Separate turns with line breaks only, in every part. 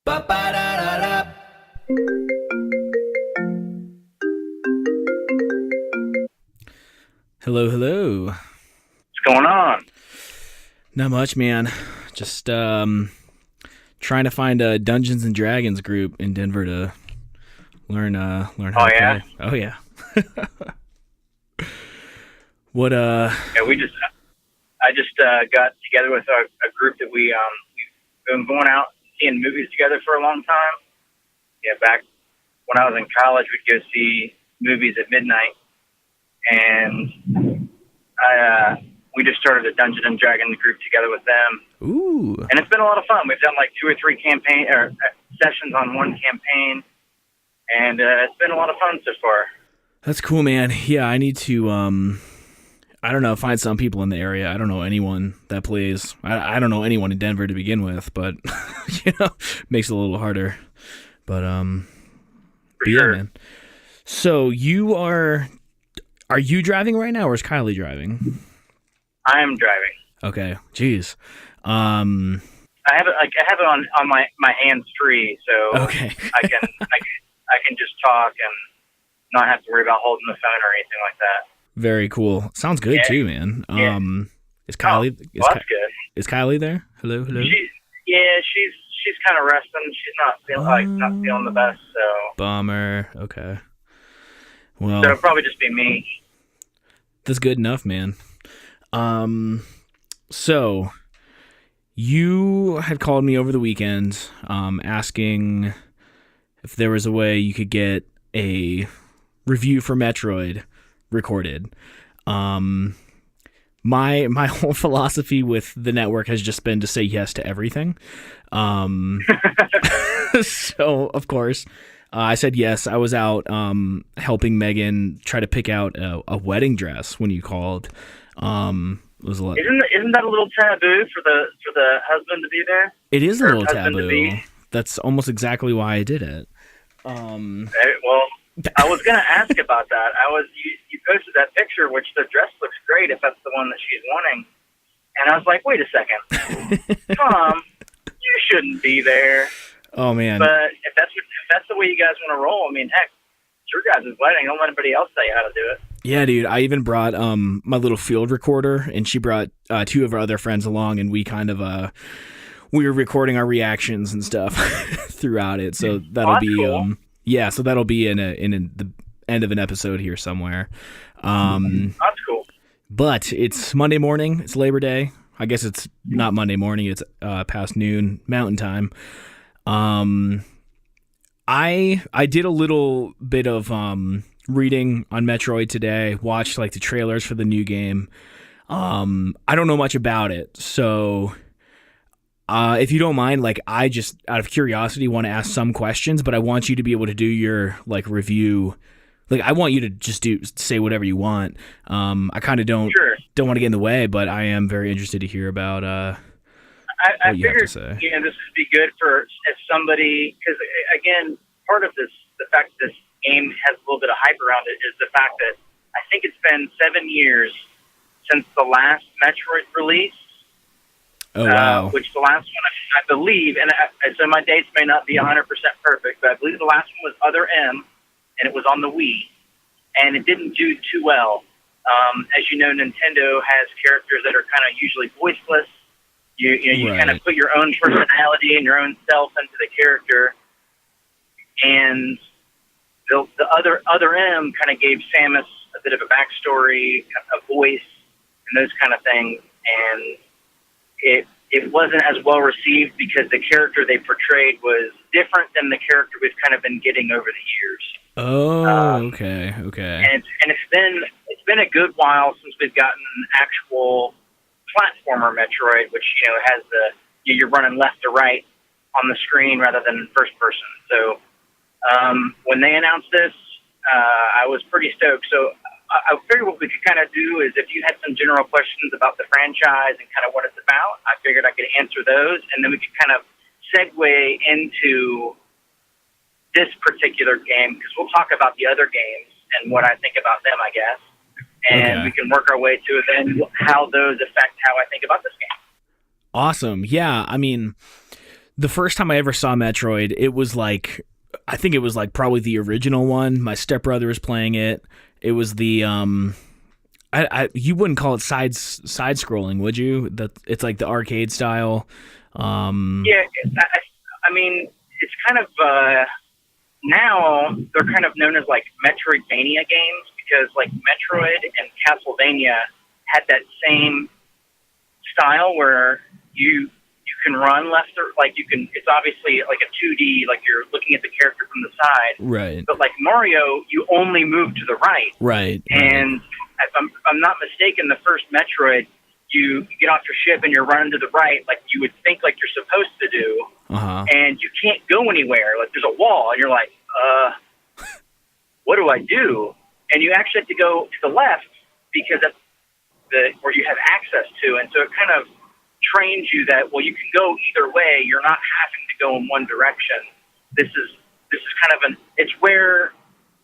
Ba-ba-da-da-da.
Hello, hello.
What's going on?
Not much, man. Just trying to find a Dungeons and Dragons group in Denver to learn how
Oh,
to
yeah?
play. Oh yeah. What
I just got together with a group that we've been going out seeing movies together for a long time. Yeah, back when I was in college, we'd go see movies at midnight, and we just started a Dungeons and Dragons group together with them,
Ooh.
and it's been a lot of fun. We've done like 2 or 3 sessions on one campaign, and it's been a lot of fun so far.
That's cool, man. Yeah, I need to I don't know, find some people in the area. I don't know anyone that plays. I don't know anyone in Denver to begin with, but makes it a little harder. But
For
yeah,
sure.
man. So are you driving right now, or is Kylie driving?
I am driving.
Okay. Jeez.
I have it on my hands free, so
Okay.
I can just talk and not have to worry about holding the phone or anything like that.
Very cool. Sounds good too, man.
Yeah.
Is Kylie
That's good.
is Kylie there? Hello, hello.
She's kind of resting. She's not feeling the best, so
Bummer. Okay. Well,
it'll probably just be me.
that's good enough, man. So you had called me over the weekend, asking if there was a way you could get a review for Metroid recorded. My whole philosophy with the network has just been to say yes to everything. So of course, I said yes. I was out helping Megan try to pick out a wedding dress when you called. It was a lot.
Isn't that a little taboo for the husband to be there?
It is a
Or
little
husband to
taboo.
be?
That's almost exactly why I did it.
Well, I was going to ask about that. You posted that picture, which the dress looks great if that's the one that she's wanting. And I was like, wait a second, Tom, you shouldn't be there.
Oh man.
But if that's the way you guys want to roll, I mean, heck, it's your guys' wedding. Don't let anybody else tell you how to do it.
Yeah, dude. I even brought my little field recorder, and she brought 2 of our other friends along, and we kind of we were recording our reactions and stuff throughout it. So that'll be
cool.
so that'll be in the end of an episode here somewhere.
That's cool.
But it's Monday morning. It's Labor Day. I guess it's not Monday morning. It's past noon Mountain Time. I did a little bit of reading on Metroid today. Watched like the trailers for the new game. I don't know much about it, so if you don't mind, like I just out of curiosity want to ask some questions, but I want you to be able to do your like review. Like I want you to just say whatever you want. I kind of don't want to get in the way, but I am very interested to hear about
I
what you have
figured,
to say.
this would be good for if somebody, because again, part of this, the fact that this game has a little bit of hype around it is the fact that I think it's been 7 years since the last Metroid release.
Oh wow!
Which the last one, I believe, and so my dates may not be 100% perfect, but I believe the last one was Other M, and it was on the Wii, and it didn't do too well. As you know, Nintendo has characters that are kind of usually voiceless. You
Right.
kind of put your own personality and your own self into the character, and the other M kind of gave Samus a bit of a backstory, a voice, and those kind of things, and it wasn't as well received because the character they portrayed was different than the character we've kind of been getting over the years.
Oh, okay.
And it's been a good while since we've gotten an actual platformer Metroid, which has you're running left to right on the screen rather than first person. So when they announced this, I was pretty stoked. So I figured what we could kind of do is if you had some general questions about the franchise and kind of what it's about, I figured I could answer those, and then we could kind of segue into this particular game, because we'll talk about the other games and what I think about them, I guess. And we can work our way to then how those affect how I think about this game.
Awesome. Yeah, I mean, the first time I ever saw Metroid, it was like, I think it was like probably the original one. My stepbrother was playing it. It was the you wouldn't call it side scrolling, would you? That it's like the arcade style.
Yeah, I mean, it's kind of now they're kind of known as like Metroidvania games because like Metroid and Castlevania had that same style where you can run left or like you can. It's obviously like a 2D, like you're looking at the character from the side,
right?
But like Mario, you only move to the right,
right?
And if I'm not mistaken, the first Metroid, you get off your ship and you're running to the right, like you would think like you're supposed to do, and you can't go anywhere. Like there's a wall, and you're like, what do I do? And you actually have to go to the left because that's where you have access to, and so it kind of trains you that you can go either way. You're not having to go in one direction. This is kind of it's where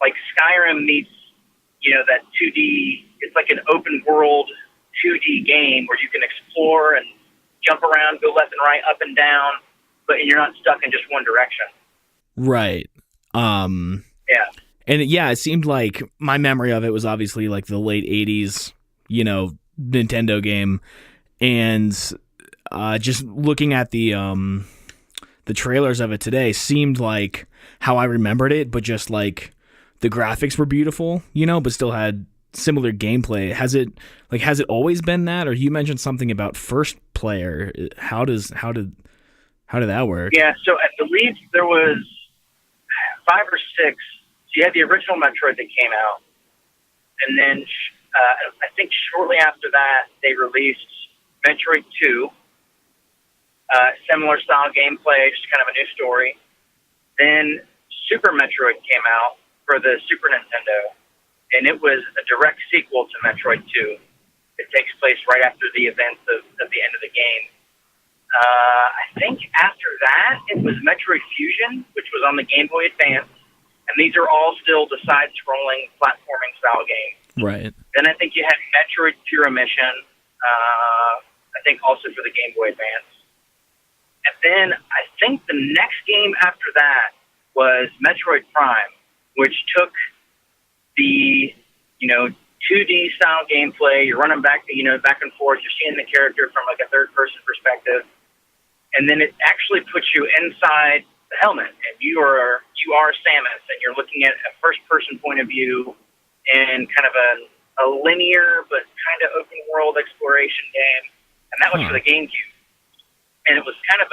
like Skyrim meets that 2D. It's like an open world 2D game where you can explore and jump around, go left and right, up and down, but you're not stuck in just one direction.
Right.
Yeah.
And yeah, it seemed like my memory of it was obviously like the late 80s, Nintendo game. And just looking at the trailers of it today seemed like how I remembered it, but just like the graphics were beautiful, but still had similar gameplay. Has it always been that? Or you mentioned something about first player. How did that work?
Yeah, so I believe there was 5 or 6. So you had the original Metroid that came out, and then I think shortly after that they released Metroid 2, similar style gameplay, just kind of a new story. Then Super Metroid came out for the Super Nintendo, and it was a direct sequel to Metroid 2. It takes place right after the events of the end of the game. I think after that, it was Metroid Fusion, which was on the Game Boy Advance, and these are all still the side-scrolling platforming style games.
Right.
Then I think you had Metroid Pure Mission, I think also for the Game Boy Advance. And then I think the next game after that was Metroid Prime, which took the 2D style gameplay. You're running back and forth. You're seeing the character from like a third person perspective, and then it actually puts you inside the helmet, and you are Samus, and you're looking at a first person point of view in kind of a linear but kind of open world exploration game, and that was for the GameCube. And it was kind of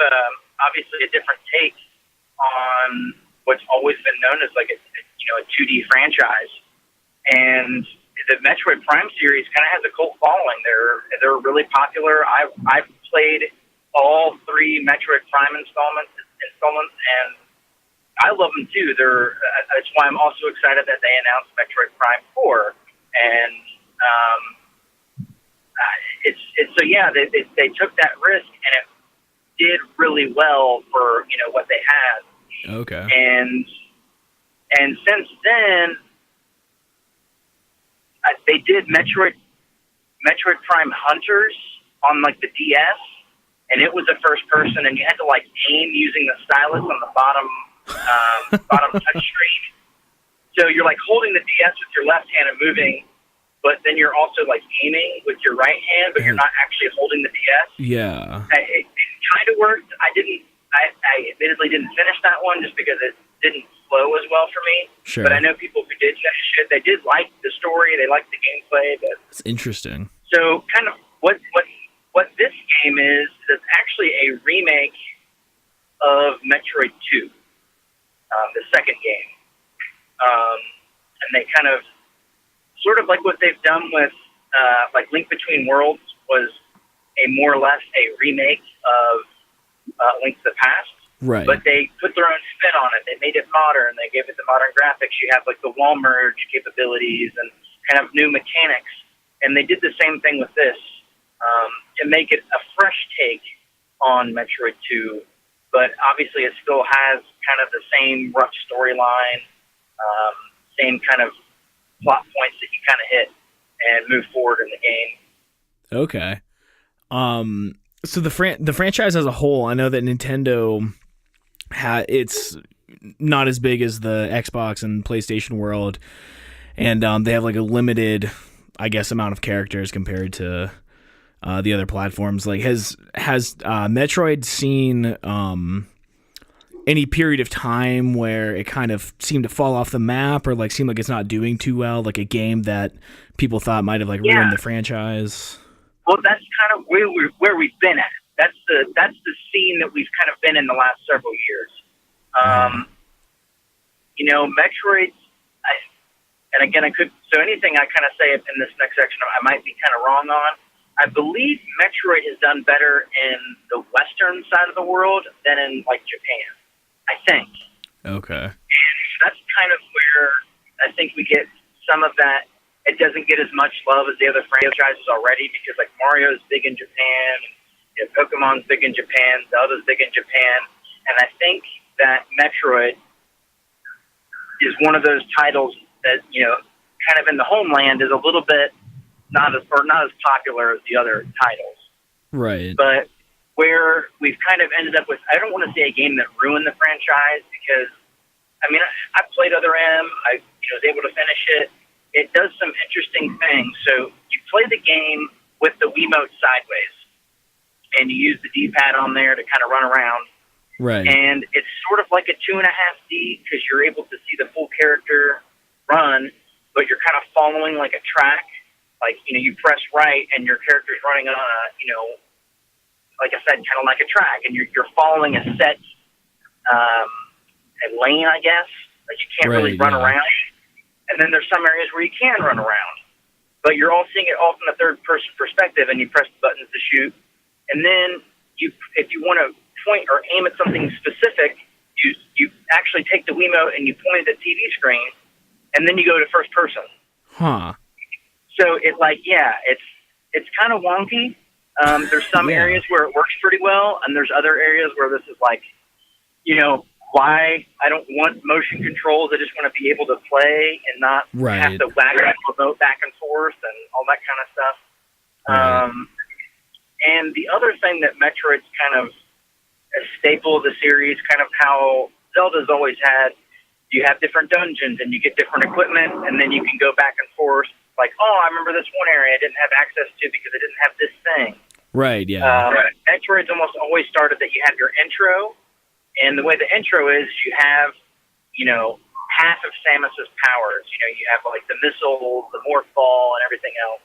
obviously a different take on what's always been known as like a 2D franchise. And the Metroid Prime series kind of has a cult following. They're really popular. I've played all 3 Metroid Prime installments, and I love them too. That's why I'm also excited that they announced Metroid Prime 4. And they took that risk, and it did really well for what they had.
Okay.
And since then, they did Metroid Prime Hunters on like the DS, and it was a first person, and you had to like aim using the stylus on the bottom touch screen. So you're like holding the DS with your left hand and moving, but then you're also like aiming with your right hand, but you're not actually holding the DS.
Yeah.
It kind of worked. I admittedly didn't finish that one just because it didn't flow as well for me.
Sure.
But I know people who did finish it. They did like the story. They liked the gameplay.
It's interesting.
So kind of what this game is, it's actually a remake of Metroid 2, the second game. And they kind of, sort of like what they've done with like Link Between Worlds was a more or less a remake of Link to the Past.
Right.
But they put their own spin on it. They made it modern. They gave it the modern graphics. You have like the wall merge capabilities and kind of new mechanics. And they did the same thing with this to make it a fresh take on Metroid 2. But obviously it still has kind of the same rough storyline, same kind of plot points that you kind of hit and move forward in the game.
Okay. So the franchise as a whole, I know that Nintendo it's not as big as the Xbox and PlayStation world, and they have like a limited, I guess, amount of characters compared to the other platforms. Like, has Metroid seen any period of time where it kind of seemed to fall off the map, or like seemed like it's not doing too well, like a game that people thought might have like ruined the franchise?
Well, that's kind of where we've been at. That's the scene that we've kind of been in the last several years. Metroid, and again, so anything I kind of say in this next section, I might be kind of wrong on. I believe Metroid has done better in the Western side of the world than in like Japan, I think.
Okay.
And that's kind of where I think we get some of that. It doesn't get as much love as the other franchises already, because like Mario is big in Japan, and Pokemon's big in Japan, Zelda's big in Japan, and I think that Metroid is one of those titles that, kind of in the homeland is a little bit not as popular as the other titles.
Right.
But where we've kind of ended up with, I don't want to say a game that ruined the franchise, because I played Other M. I was able to finish it. It does some interesting things. So you play the game with the Wiimote sideways, and you use the D-pad on there to kind of run around.
Right.
And it's sort of like a 2.5D, because you're able to see the full character run, but you're kind of following like a track. Like, you press right and your character's running on a, like I said, kind of like a track, and you're following a set a lane, I guess. Like, you can't really run around. And then there's some areas where you can run around, but you're all seeing it all from a third-person perspective, and you press the buttons to shoot. And then if you want to point or aim at something specific, you actually take the Wiimote and you point it at the TV screen, and then you go to first person.
Huh.
So it's kind of wonky. There's some areas where it works pretty well, and there's other areas where this is like, why I don't want motion controls. I just want to be able to play and not have to wag that remote back and forth and all that kind of stuff. And the other thing that Metroid's kind of a staple of the series, kind of how Zelda's always had, you have different dungeons and you get different equipment, and then you can go back and forth. Like, oh, I remember this one area I didn't have access to because I didn't have this thing.
Right, yeah.
Metroid's almost always started that you have your intro, and the way the intro is, you have, half of Samus's powers. You have like the missile, the morph ball, and everything else.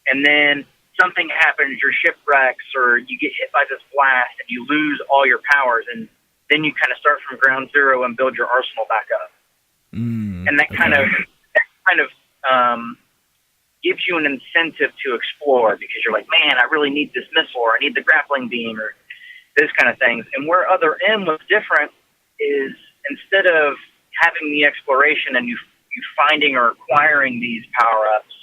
And then something happens, your ship wrecks, or you get hit by this blast, and you lose all your powers, and then you kind of start from ground zero and build your arsenal back up. And that kind of gives you an incentive to explore, because you're like, man, I really need this missile, or I need the grappling beam, or those kind of things. And where Other M was different is, instead of having the exploration and you finding or acquiring these power-ups,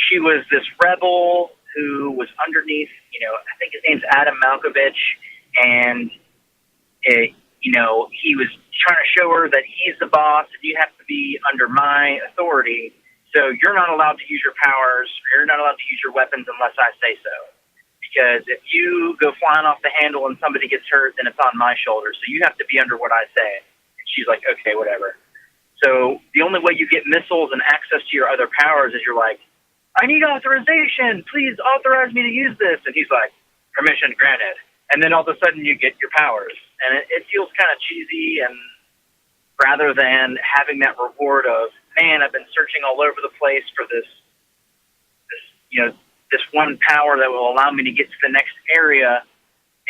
she was this rebel who was underneath, I think his name's Adam Malkovich, and he was trying to show her that he's the boss and you have to be under my authority. So you're not allowed to use your powers, or you're not allowed to use your weapons unless I say so. Because if you go flying off the handle and somebody gets hurt, then it's on my shoulders. So you have to be under what I say. And she's like, okay, whatever. So the only way you get missiles and access to your other powers is you're like, I need authorization. Please authorize me to use this. And he's like, permission granted. And then all of a sudden you get your powers. And it feels kind of cheesy, and rather than having that reward of, man, I've been searching all over the place for this one power that will allow me to get to the next area,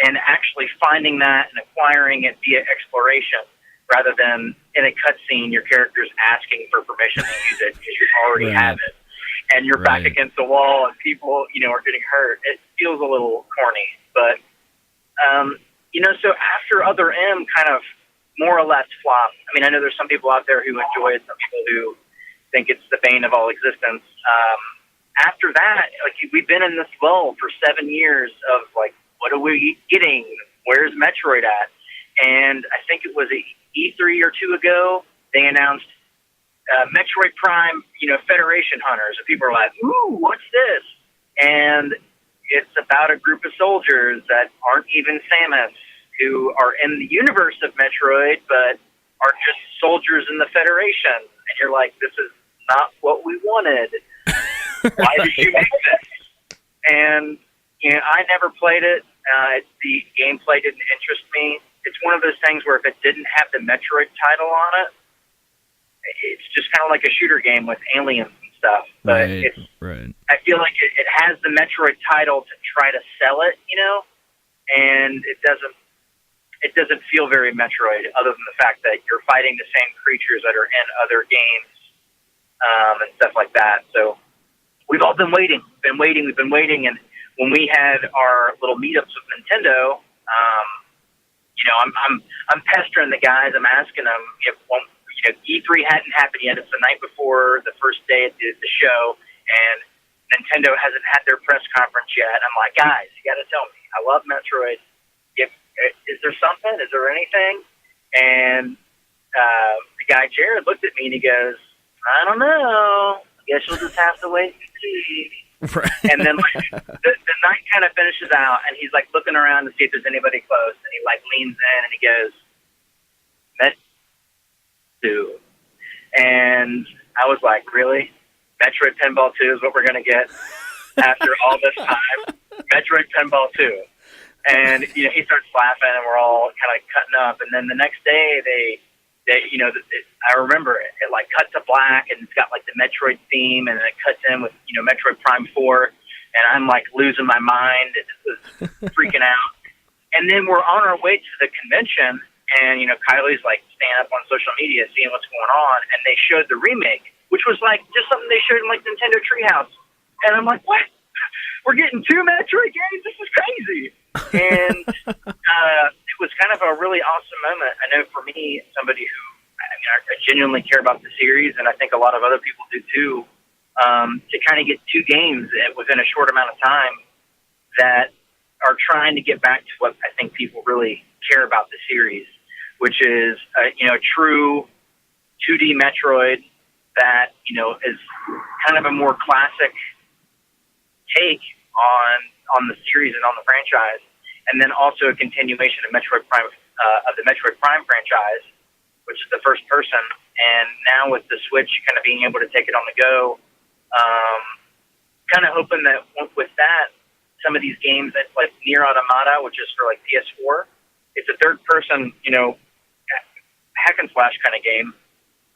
and actually finding that and acquiring it via exploration, rather than in a cutscene your character's asking for permission to use it because you already have it, and you're back against the wall and people are getting hurt. It feels a little corny, but so after Other M kind of more or less flopped. I know there's some people out there who enjoy it, some people who think it's the bane of all existence. After that, we've been in this lull for 7 years of what are we getting? Where's Metroid at? And I think it was E3 or two ago, they announced Metroid Prime, Federation Hunters. And people are like, ooh, what's this? And it's about a group of soldiers that aren't even Samus, who are in the universe of Metroid, but are just soldiers in the Federation. And you're like, this is not what we wanted. Why did you make this? And, I never played it. The gameplay didn't interest me. It's one of those things where if it didn't have the Metroid title on it, it's just kind of like a shooter game with aliens and stuff. But
right.
I feel like it has the Metroid title to try to sell it, and it doesn't feel very Metroid, other than the fact that you're fighting the same creatures that are in other games and stuff like that. So we've all been waiting. We've been waiting, and when we had our little meetups with Nintendo, I'm pestering the guys. I'm asking them if E3 hadn't happened yet. It's the night before the first day of the show, and Nintendo hasn't had their press conference yet. I'm like, guys, you got to tell me. I love Metroid. Is there something? Is there anything? And the guy Jared looked at me and he goes, I don't know. I guess you'll just have to wait and see.
Right.
And then the night kind of finishes out, and he's like looking around to see if there's anybody close, and he like leans in and he goes, Metroid 2. And I was like, really? Metroid Pinball 2 is what we're going to get after all this time? Metroid Pinball 2. And, he starts laughing, and we're all kind of cutting up. And then the next day, I remember it like cut to black, and it's got like the Metroid theme, and then it cuts in with, Metroid Prime 4. And I'm like losing my mind. It was freaking out. And then we're on our way to the convention, and, Kylie's like staying up on social media, seeing what's going on. And they showed the remake, which was like just something they showed in like Nintendo Treehouse. And I'm like, what? We're getting 2 Metroid games? This is crazy. And it was kind of a really awesome moment. I know for me, somebody who, I genuinely care about the series, and I think a lot of other people do too, to kind of get 2 games within a short amount of time that are trying to get back to what I think people really care about the series, which is, a true 2D Metroid that, is kind of a more classic take on the series and on the franchise, and then also a continuation of Metroid Prime, of the Metroid Prime franchise, which is the first person, and now with the Switch kind of being able to take it on the go, kind of hoping that with that, some of these games that like Nier Automata, which is for like PS4, it's a third person, hack and slash kind of game,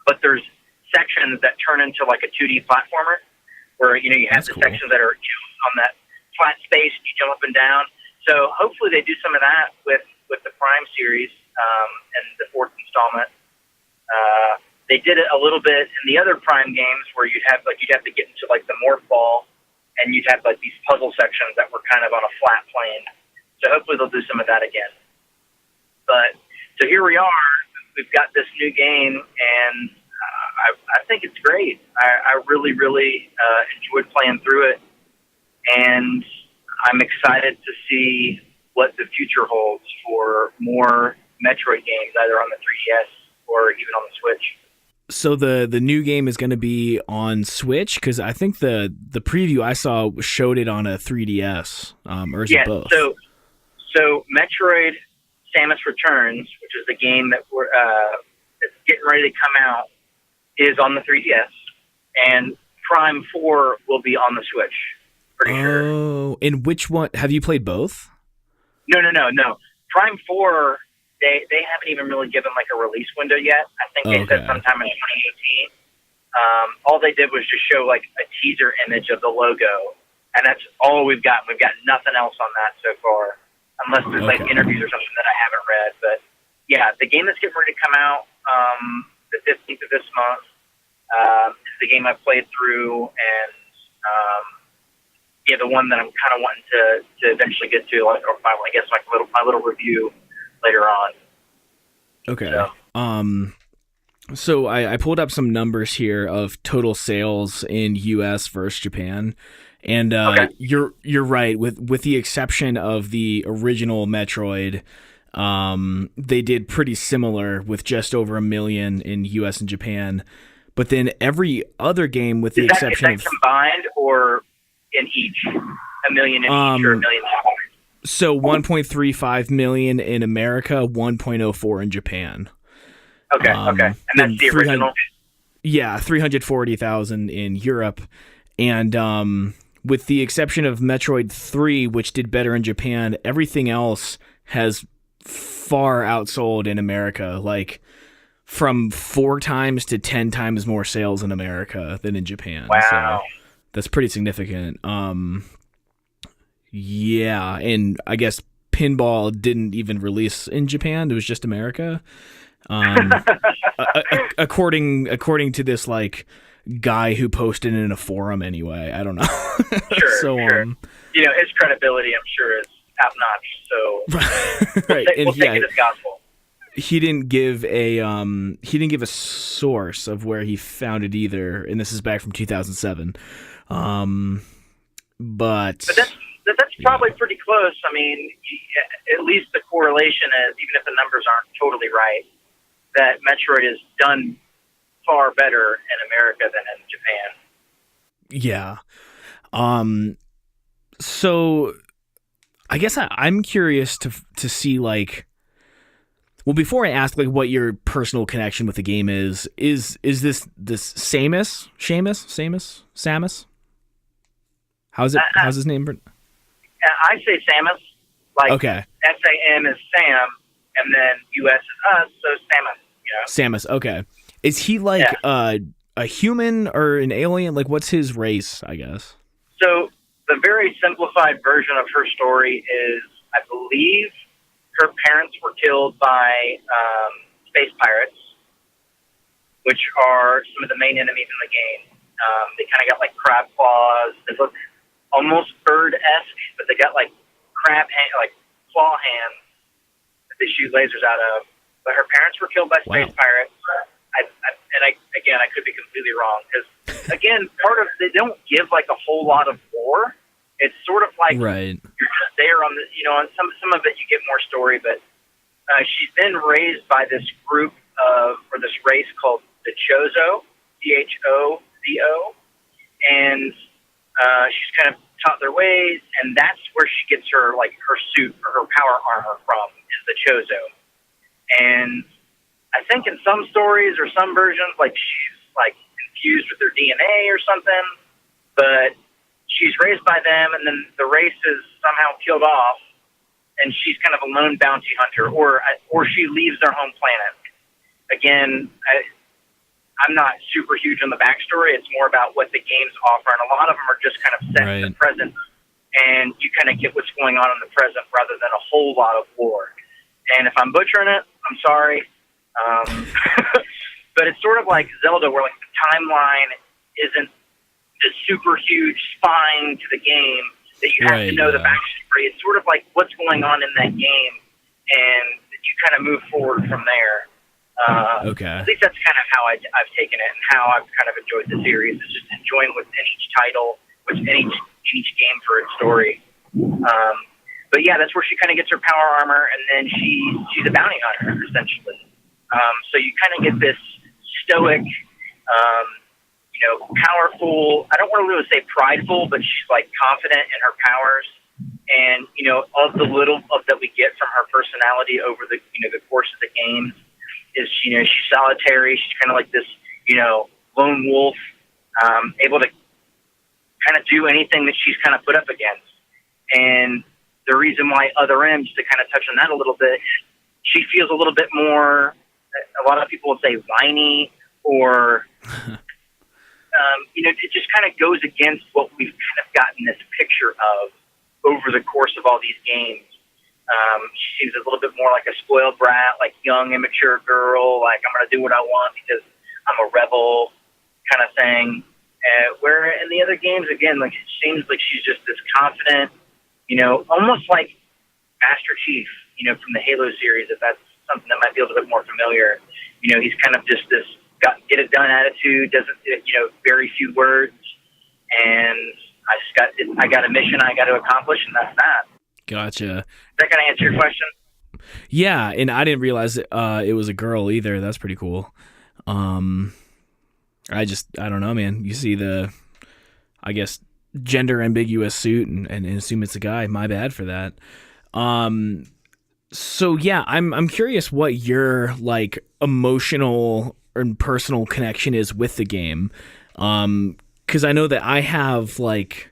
but there's sections that turn into like a 2D platformer, where you have the sections that are on that flat space, you jump up and down. So hopefully they do some of that with the Prime series and the 4th installment. They did it a little bit in the other Prime games, where you'd have to get into like the morph ball, and you'd have like these puzzle sections that were kind of on a flat plane. So hopefully they'll do some of that again. But so here we are. We've got this new game, and I think it's great. I really, really enjoyed playing through it, and I'm excited to see what the future holds for more Metroid games, either on the 3DS or even on the Switch.
So the new game is going to be on Switch, because I think the preview I saw showed it on a 3DS, or is it both?
So Metroid Samus Returns, which is the game that it's getting ready to come out, is on the 3DS, and Prime 4 will be on the Switch. Pretty sure.
Oh, and which one? Have you played both?
No. Prime 4, they haven't even really given like a release window yet. I think they said sometime in 2018. All they did was just show like a teaser image of the logo, and that's all we've got. We've got nothing else on that so far, unless there's like interviews or something that I haven't read. But yeah, the game that's getting ready to come out the 15th of this month is the game I played through, and the one that I'm kind of wanting to eventually get to, like, or I guess like my little review later on.
Okay. So I pulled up some numbers here of total sales in U.S. versus Japan, and you're right. With the exception of the original Metroid, they did pretty similar with just over 1 million in U.S. and Japan. But then every other game, with the exception
of combined or in each? a million in each or a million.
So 1.35 million in America, 1.04 in Japan.
Okay, and that's the original.
Yeah, 340,000 in Europe, and with the exception of Metroid 3, which did better in Japan, everything else has far outsold in America, like from 4 times to 10 times more sales in America than in Japan.
Wow.
So that's pretty significant. Yeah, and I guess Pinball didn't even release in Japan. It was just America. According to this like guy who posted in a forum anyway. I don't know.
Sure,
so,
sure. His credibility, I'm sure, is top notch. So
right.
we'll take it as gospel.
He didn't give a source of where he found it either, and this is back from 2007. But
that's probably pretty close. I mean, at least the correlation is, even if the numbers aren't totally right, that Metroid is done far better in America than in Japan.
Yeah. So I guess I'm curious to see, like, well, before I ask like what your personal connection with the game is this Samus? How's his name?
I say Samus. Like,
okay.
SAM is Sam, and then US is us, so Samus.
Samus. Okay. Is he like a human or an alien? Like, what's his race, I guess?
So the very simplified version of her story is, I believe, her parents were killed by space pirates, which are some of the main enemies in the game. They kind of got like crab claws. They look almost bird-esque, but they got like claw hands that they shoot lasers out of. But her parents were killed by space pirates. I could be completely wrong, because again, they don't give like a whole lot of lore. It's sort of like
right.
You're just there on the, on some of it you get more story, but she's been raised by this group this race called the Chozo, Chozo, and she's kind of taught their ways, and that's where she gets her suit or her power armor from, is the Chozo. And I think in some stories or some versions, like, she's like infused with their DNA or something, but she's raised by them, and then the race is somehow killed off, and she's kind of a lone bounty hunter, or she leaves their home planet. Again, I'm not super huge on the backstory. It's more about what the games offer, and a lot of them are just kind of set in the present, and you kind of get what's going on in the present rather than a whole lot of lore. And if I'm butchering it, I'm sorry. But it's sort of like Zelda, where like the timeline isn't this super huge spine to the game that you have to know the backstory. It's sort of like what's going on in that game, and you kind of move forward from there.
Okay.
At least that's kind of how I've taken it, and how I've kind of enjoyed the series, is just enjoying within each title, within each game for its story. But yeah, that's where she kind of gets her power armor, and then she's a bounty hunter, essentially. So you kind of get this stoic, powerful, I don't want to really say prideful, but she's like confident in her powers. And, of the little that we get from her personality over the course of the game, is she's solitary. She's kind of like this, lone wolf, able to kind of do anything that she's kind of put up against. And the reason why Other M, just to kind of touch on that a little bit, she feels a little bit more, a lot of people would say whiny, or, it just kind of goes against what we've kind of gotten this picture of over the course of all these games. She seems a little bit more like a spoiled brat, like young, immature girl, like, I'm going to do what I want because I'm a rebel kind of thing. Where in the other games, again, like, it seems like she's just this confident, almost like Master Chief, from the Halo series, if that's something that might be a little bit more familiar. He's kind of just this get it done attitude, doesn't, very few words, and I got a mission I got to accomplish, and that's that.
Gotcha.
Is that going to answer your question?
Yeah, and I didn't realize it was a girl either. That's pretty cool. I don't know, man. You see I guess gender ambiguous suit and assume it's a guy. My bad for that. Um, so yeah, I'm curious what your like emotional and personal connection is with the game. Because I know that I have like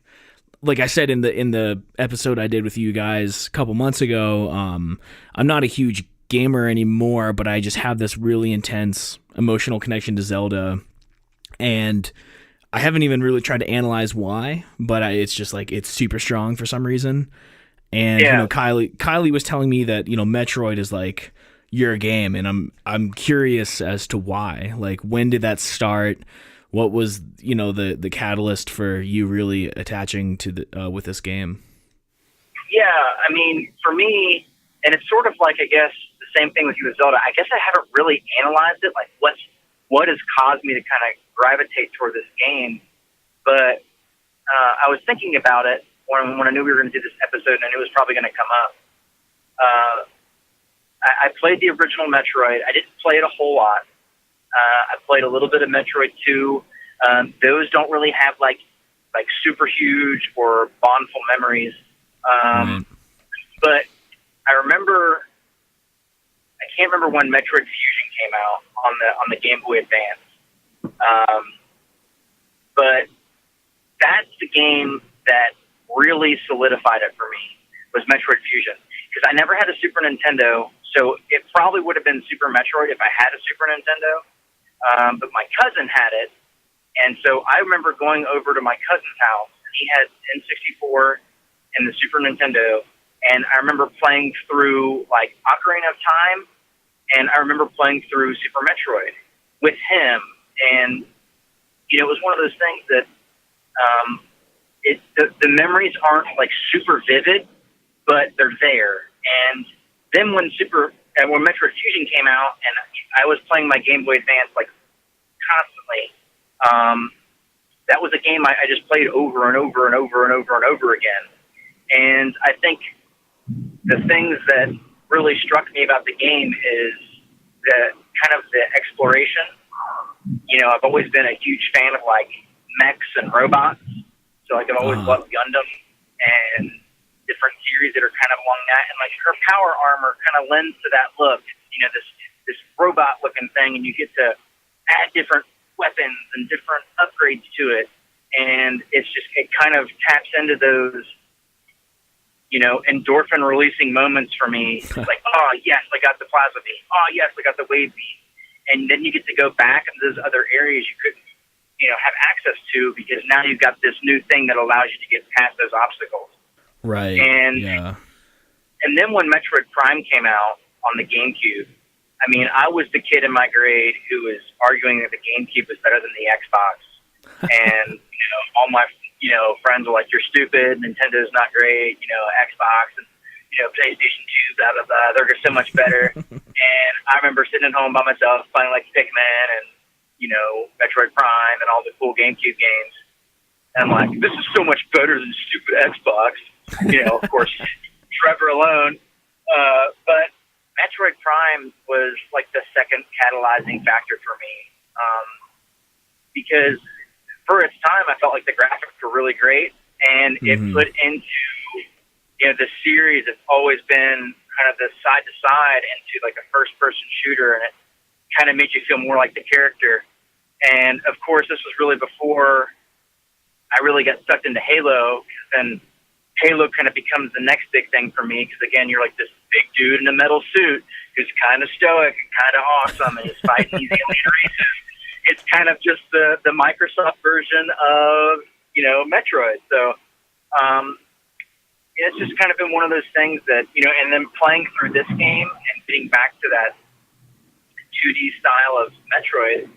I said in the episode I did with you guys a couple months ago, I'm not a huge gamer anymore, but I just have this really intense emotional connection to Zelda, and I haven't even really tried to analyze why, but it's just like it's super strong for some reason. And
Yeah.
Kylie was telling me that Metroid is like your game, and I'm curious as to why. Like, when did that start? What was the catalyst for you really attaching to the with this game?
Yeah, I mean, for me, and it's sort of like, I guess, the same thing with you with Zelda. I guess I haven't really analyzed it, like what has caused me to kind of gravitate toward this game. But I was thinking about it when I knew we were going to do this episode, and I knew it was probably going to come up. I played the original Metroid. I didn't play it a whole lot. I played a little bit of Metroid 2. Those don't really have like super huge or bondful memories.
Right.
But I can't remember when Metroid Fusion came out on the Game Boy Advance. But that's the game that really solidified it for me, was Metroid Fusion. Because I never had a Super Nintendo, so it probably would have been Super Metroid if I had a Super Nintendo. But my cousin had it, and so I remember going over to my cousin's house, and he had N64 and the Super Nintendo, and I remember playing through like Ocarina of Time, and I remember playing through Super Metroid with him, and it was one of those things that the memories aren't like super vivid, but they're there. And then when Metroid Fusion came out, and I was playing my Game Boy Advance like constantly, that was a game I just played over and over and over and over and over again. And I think the things that really struck me about the game is the exploration. I've always been a huge fan of like mechs and robots. So like I've always loved Gundam and different series that are kind of along that. And like her power armor kind of lends to that look. This robot looking thing, and you get to add different weapons and different upgrades to it. And it kind of taps into those, endorphin releasing moments for me. It's like, oh yes, I got the plasma beam. Oh yes, I got the wave beam. And then you get to go back into those other areas you couldn't, have access to, because now you've got this new thing that allows you to get past those obstacles.
Right.
And
yeah.
And then when Metroid Prime came out on the GameCube, I mean, I was the kid in my grade who was arguing that the GameCube was better than the Xbox. And, all my, friends were like, you're stupid, Nintendo's not great, Xbox and, PlayStation 2, blah, blah, blah, they're just so much better. And I remember sitting at home by myself playing like Pikmin and, Metroid Prime and all the cool GameCube games. And I'm like, this is so much better than stupid Xbox. Of course, Trevor alone. But Metroid Prime was like the second catalyzing factor for me. Because for its time, I felt like the graphics were really great. And it put into, the series that's always been kind of the side-to-side into like a first-person shooter. And it kind of made you feel more like the character. And, of course, this was really before I really got sucked into Halo. Then Halo kind of becomes the next big thing for me because, again, you're like this big dude in a metal suit who's kind of stoic and kind of awesome, and he's fighting these alien races. It's kind of just the Microsoft version of, Metroid. So it's just kind of been one of those things that, and then playing through this game and getting back to that 2D style of Metroid,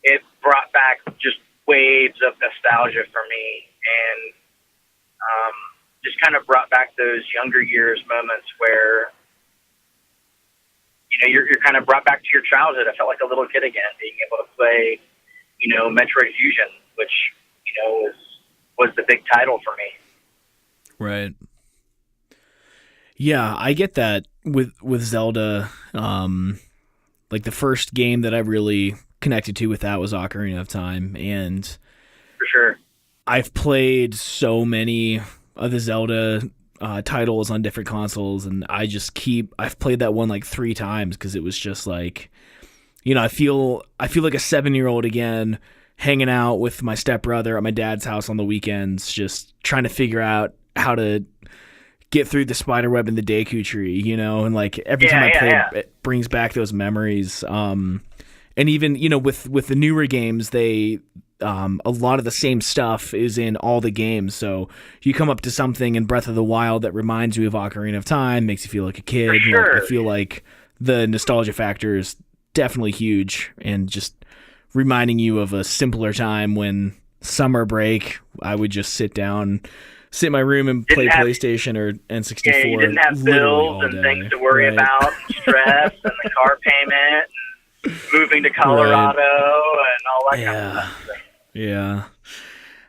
it brought back just waves of nostalgia for me, and just kind of brought back those younger years moments where you're kind of brought back to your childhood. I felt like a little kid again, being able to play Metroid Fusion, which was the big title for me.
Right. Yeah, I get that with Zelda. Like the first game that I really connected to with that was Ocarina of Time, and
For sure.
I've played so many of the Zelda titles on different consoles, and I've played that one like 3 times because it was just like, I feel like a 7-year-old again, hanging out with my stepbrother at my dad's house on the weekends, just trying to figure out how to get through the spider web in the Deku Tree, and like every time I play it brings back those memories. And even, with the newer games, they a lot of the same stuff is in all the games. So you come up to something in Breath of the Wild that reminds you of Ocarina of Time, makes you feel like a kid.
For sure.
Like, I feel like the nostalgia factor is definitely huge, and just reminding you of a simpler time when summer break, I would just sit in my room and play PlayStation or N64.
Yeah, you didn't have bills and things to worry about, and stress, and the car payment, and moving to Colorado, and all that kind of stuff.
Yeah.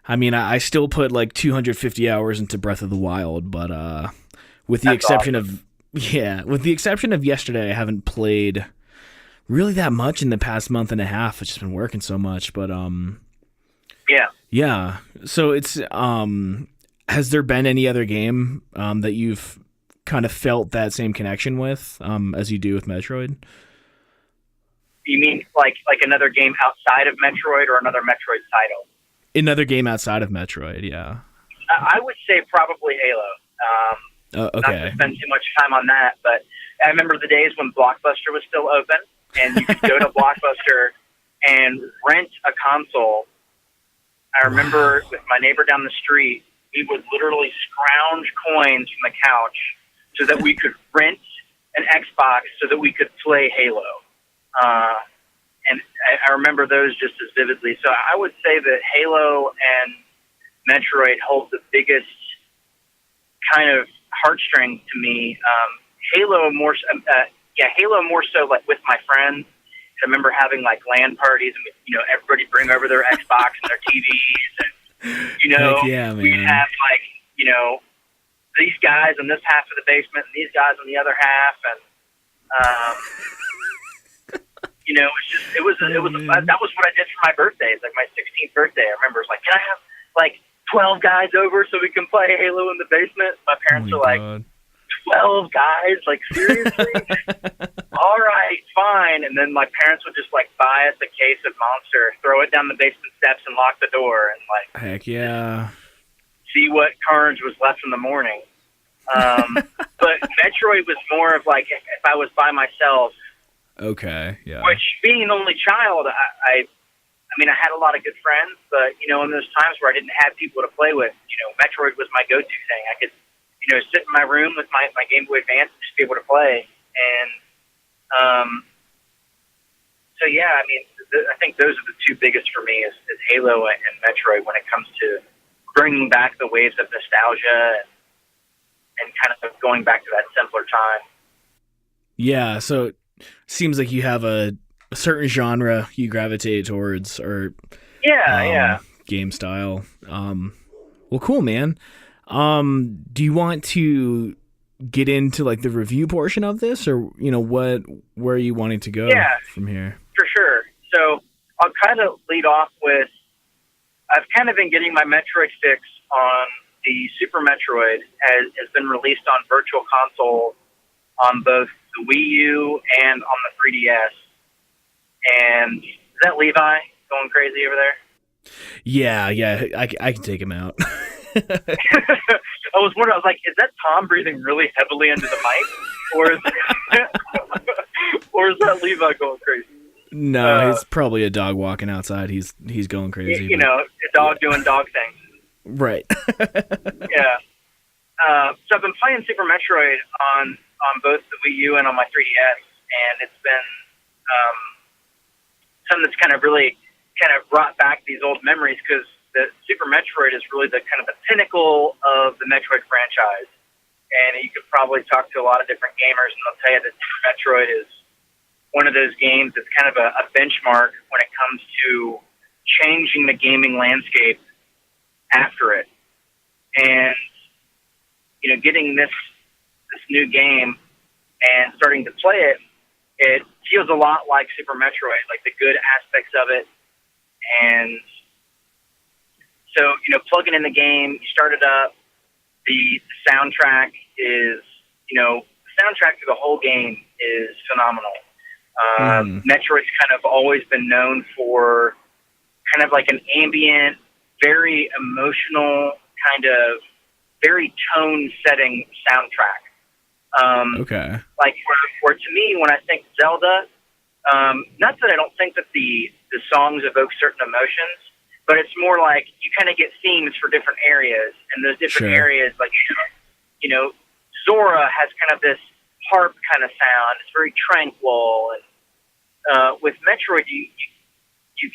I mean, I still put like 250 hours into Breath of the Wild, but with the exception of yesterday, I haven't played really that much in the past month and a half. I've just been working so much, but yeah. So it's has there been any other game that you've kind of felt that same connection with as you do with Metroid?
You mean like another game outside of Metroid, or another Metroid title?
Another game outside of Metroid, yeah.
I would say probably Halo.
Okay.
Not to spend too much time on that, but I remember the days when Blockbuster was still open, and you could go to Blockbuster and rent a console. I remember with my neighbor down the street, we would literally scrounge coins from the couch so that we could rent an Xbox so that we could play Halo. And I remember those just as vividly. So I would say that Halo and Metroid hold the biggest kind of heartstring to me. Halo more so like with my friends. I remember having like LAN parties, and everybody bring over their Xbox and their TVs, and we'd have like these guys in this half of the basement and these guys in the other half, and that was what I did for my birthday. It's like my 16th birthday. I remember it's like, can I have like 12 guys over so we can play Halo in the basement? My parents are like, 12 guys? Like, seriously? All right, fine. And then my parents would just like buy us a case of Monster, throw it down the basement steps, and lock the door, and like,
heck yeah,
see what carnage was left in the morning. But Metroid was more of like if I was by myself.
Okay, yeah.
Which, being an only child, I mean, I had a lot of good friends, but in those times where I didn't have people to play with, Metroid was my go-to thing. I could, sit in my room with my Game Boy Advance and just be able to play. And so yeah, I mean, I think those are the two biggest for me is Halo and Metroid when it comes to bringing back the waves of nostalgia and kind of going back to that simpler time.
Yeah, so seems like you have a certain genre you gravitate towards, or game style. Well, cool, man. Do you want to get into like the review portion of this, or where are you wanting to go from here?
For sure. So I'll kind of lead off with, I've kind of been getting my Metroid fix on the Super Metroid has been released on Virtual Console on both the Wii U and on the 3DS. And is that Levi going crazy over there?
Yeah, I can take him out.
I was wondering, I was like, is that Tom breathing really heavily into the mic? Or is that Levi going crazy?
No, it's probably a dog walking outside. He's going crazy.
A dog doing dog things.
Right.
Yeah. So I've been playing Super Metroid on both the Wii U and on my 3DS, and it's been something that's kind of really kind of brought back these old memories, because the Super Metroid is really the kind of the pinnacle of the Metroid franchise. And you could probably talk to a lot of different gamers, and they'll tell you that Super Metroid is one of those games that's kind of a benchmark when it comes to changing the gaming landscape after it. And, getting this new game and starting to play it, it feels a lot like Super Metroid, like the good aspects of it. And So, plugging in the game, you start it up. The soundtrack is, the soundtrack to the whole game is phenomenal. Metroid's kind of always been known for kind of like an ambient, very emotional, kind of very tone-setting soundtrack.
Okay.
Like, where to me, when I think Zelda, not that I don't think that the songs evoke certain emotions, but it's more like you kind of get themes for different areas, and those different areas, like, Zora has kind of this harp kind of sound. It's very tranquil, and with Metroid, you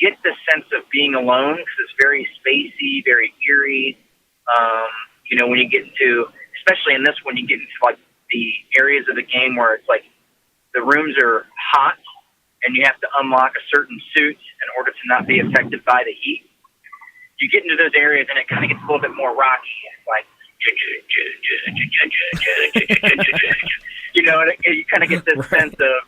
get this sense of being alone because it's very spacey, very eerie. When you get into, especially in this one, you get into like the areas of the game where it's like the rooms are hot and you have to unlock a certain suit in order to not be affected by the heat. You get into those areas and it kind of gets a little bit more rocky. It's like, and you kind of get this sense of,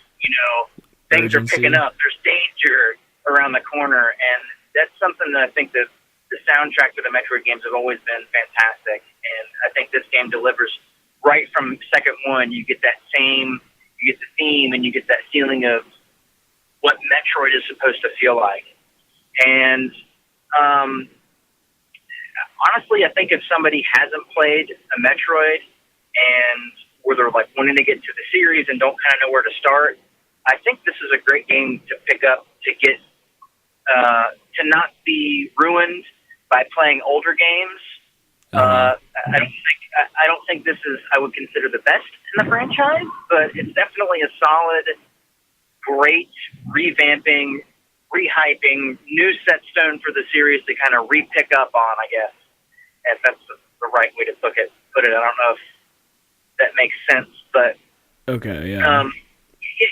things are picking up. There's danger around the corner, and that's something that I think that the soundtrack to the Metroid games have always been fantastic, and I think this game delivers right from second one. You get that you get the theme, and you get that feeling of what Metroid is supposed to feel like. And honestly, I think if somebody hasn't played a Metroid and where they're like wanting to get to the series and don't kind of know where to start, I think this is a great game to pick up to get to not be ruined by playing older games. I don't think this is, I would consider, the best in the franchise, but it's definitely a solid, great revamping, rehyping, new set stone for the series to kind of re-pick up on, I guess, if that's the right way to put it. I don't know if that makes sense, but
okay, yeah.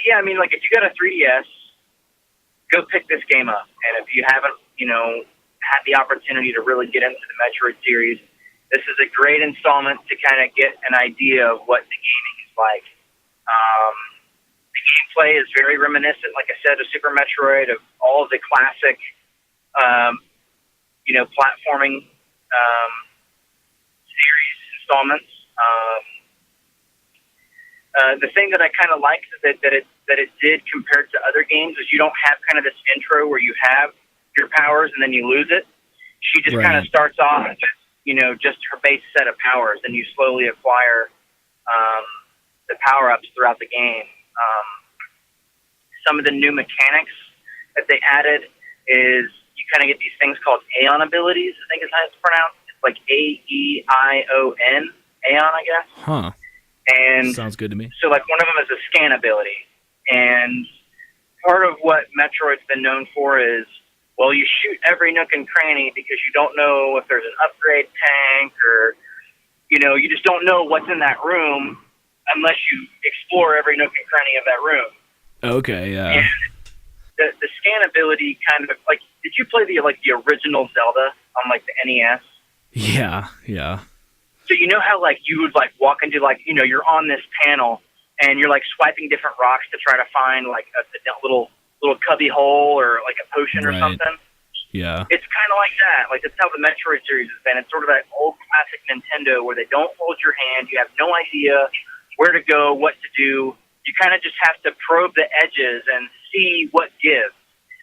Yeah, I mean, like, if you got a 3DS, go pick this game up. And if you haven't, had the opportunity to really get into the Metroid series, this is a great installment to kind of get an idea of what the gaming is like. The gameplay is very reminiscent, like I said, of Super Metroid, of all of the classic, platforming series installments. The thing that I kind of liked that it did compared to other games is you don't have kind of this intro where you have your powers and then you lose it. She just kind of starts off with, just her base set of powers, and you slowly acquire the power-ups throughout the game. Some of the new mechanics that they added is you kind of get these things called Aeon abilities, I think is how it's pronounced. It's like A-E-I-O-N, Aeon, I guess.
Huh.
And
sounds good to me.
So, like, one of them is a scan ability. And part of what Metroid's been known for is, well, you shoot every nook and cranny because you don't know if there's an upgrade tank or, you just don't know what's in that room unless you explore every nook and cranny of that room.
Okay, yeah.
And the scan ability kind of, like, did you play the original Zelda on, like, the NES?
Yeah.
So you know how, like, you would, like, walk into, like, you're on this panel and you're, like, swiping different rocks to try to find, like, a little cubby hole or, like, a potion or something?
Yeah.
It's kind of like that. Like, that's how the Metroid series has been. It's sort of that old classic Nintendo where they don't hold your hand. You have no idea where to go, what to do. You kind of just have to probe the edges and see what gives.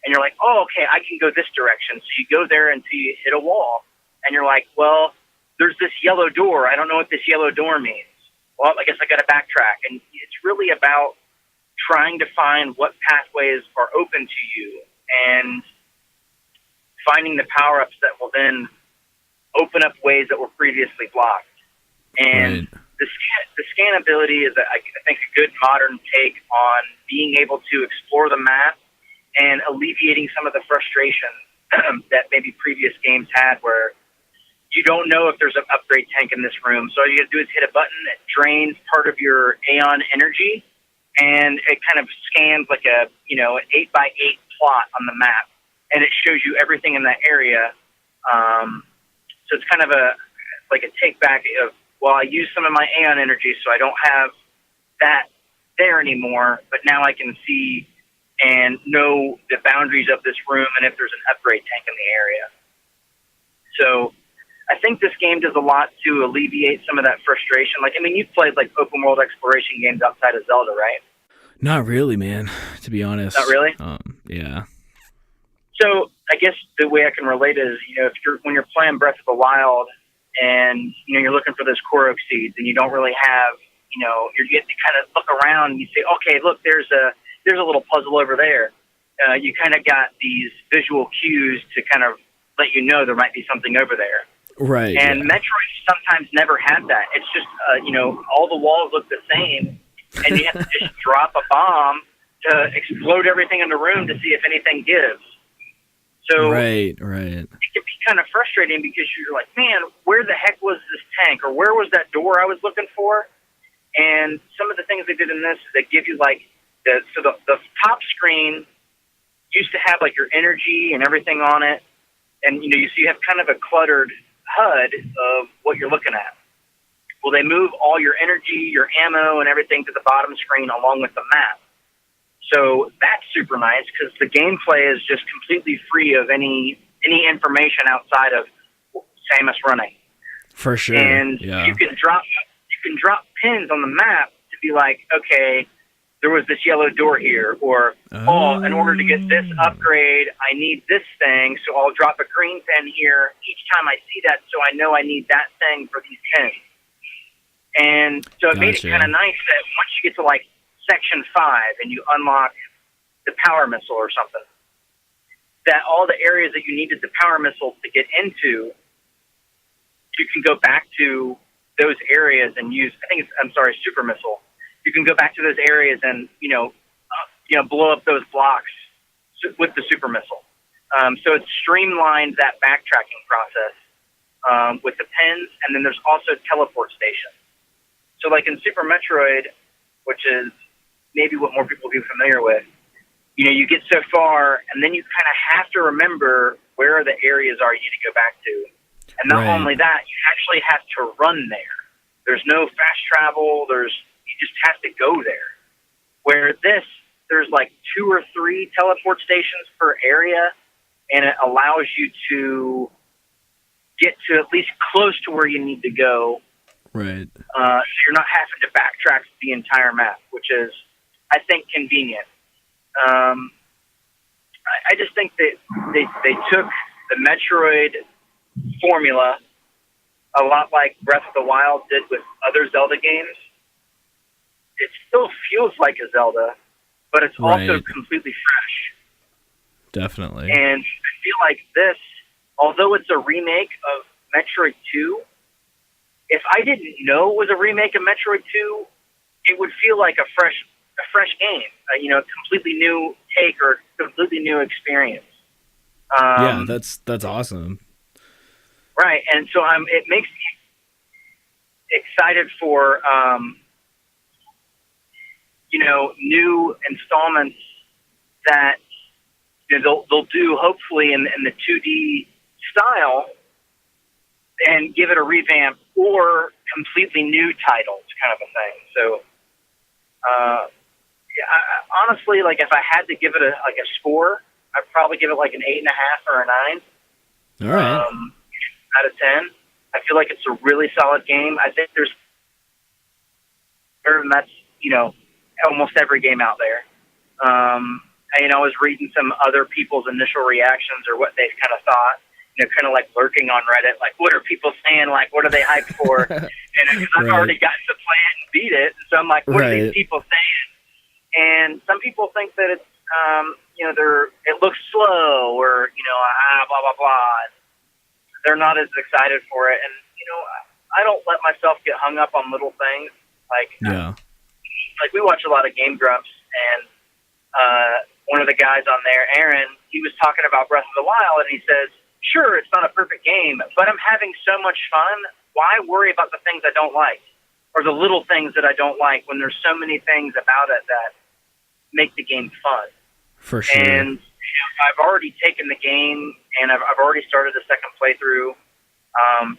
And you're like, oh, okay, I can go this direction. So you go there until you hit a wall. And you're like, well, there's this yellow door. I don't know what this yellow door means. Well, I guess I got to backtrack. And it's really about trying to find what pathways are open to you and finding the power-ups that will then open up ways that were previously blocked. And the scan ability is, I think, a good modern take on being able to explore the map and alleviating some of the frustration that maybe previous games had where you don't know if there's an upgrade tank in this room. So all you got to do is hit a button that drains part of your Aeon energy, and it kind of scans like an 8x8 plot on the map, and it shows you everything in that area. So it's kind of a take back of, well, I used some of my Aeon energy, so I don't have that there anymore, but now I can see and know the boundaries of this room and if there's an upgrade tank in the area. So I think this game does a lot to alleviate some of that frustration. Like, I mean, you've played like open world exploration games outside of Zelda, right?
Not really, man, to be honest.
Not really?
Yeah.
So I guess the way I can relate is, if when you're playing Breath of the Wild and, you're looking for those Korok seeds and you don't really have, you get to kind of look around and you say, okay, look, there's a little puzzle over there. You kind of got these visual cues to kind of let you know there might be something over there.
Right.
And Metroid sometimes never had that. It's just, all the walls look the same, and you have to just drop a bomb to explode everything in the room to see if anything gives. So
right.
It can be kind of frustrating because you're like, man, where the heck was this tank, or where was that door I was looking for? And some of the things they did in this is they give you like the top screen used to have like your energy and everything on it, and so you have kind of a cluttered HUD of what you're looking at. Well, they move all your energy, your ammo, and everything to the bottom screen along with the map. So that's super nice because the gameplay is just completely free of any information outside of Samus running.
For sure.
And
yeah.
you can drop pins on the map to be like, okay, there was this yellow door here, or in order to get this upgrade, I need this thing, so I'll drop a green pin here each time I see that, so I know I need that thing for these pins. And so it made it kind of nice that once you get to like Section 5 and you unlock the power missile or something, that all the areas that you needed the power missile to get into, you can go back to those areas and use, super missile. You can go back to those areas and, blow up those blocks with the super missile. So it's streamlined that backtracking process with the pins, and then there's also teleport stations. So like in Super Metroid, which is maybe what more people will be familiar with, you get so far, and then you kind of have to remember where the areas are you need to go back to. And not only that, you actually have to run there. There's no fast travel. You just have to go there. Where there's like 2 or 3 teleport stations per area, and it allows you to get to at least close to where you need to go.
Right.
So you're not having to backtrack the entire map, which is, I think, convenient. I just think that they took the Metroid formula a lot like Breath of the Wild did with other Zelda games. It still feels like a Zelda, but it's also completely fresh.
Definitely.
And I feel like this, although it's a remake of Metroid 2, if I didn't know it was a remake of Metroid 2, it would feel like a fresh game, a completely new take or completely new experience.
Yeah, that's awesome.
Right, and so it makes me excited for new installments that they'll do hopefully in the 2D style and give it a revamp or completely new titles, kind of a thing. So, honestly, like if I had to give it a score, I'd probably give it like an 8.5 or a 9.
All right.
Out of 10. I feel like it's a really solid game. I think and that's almost every game out there. I was reading some other people's initial reactions or what they kind of thought. Kind of like lurking on Reddit, like what are people saying? Like what are they hyped for? And I've already gotten to play it and beat it, so I'm like, what are these people saying? And some people think that it's it looks slow or blah blah blah. They're not as excited for it, and I don't let myself get hung up on little things. Like we watch a lot of Game Grumps, and one of the guys on there, Aaron, he was talking about Breath of the Wild, and he says, sure, it's not a perfect game, but I'm having so much fun. Why worry about the things I don't like or the little things that I don't like when there's so many things about it that make the game fun?
For sure.
And I've already taken the game and I've already started a second playthrough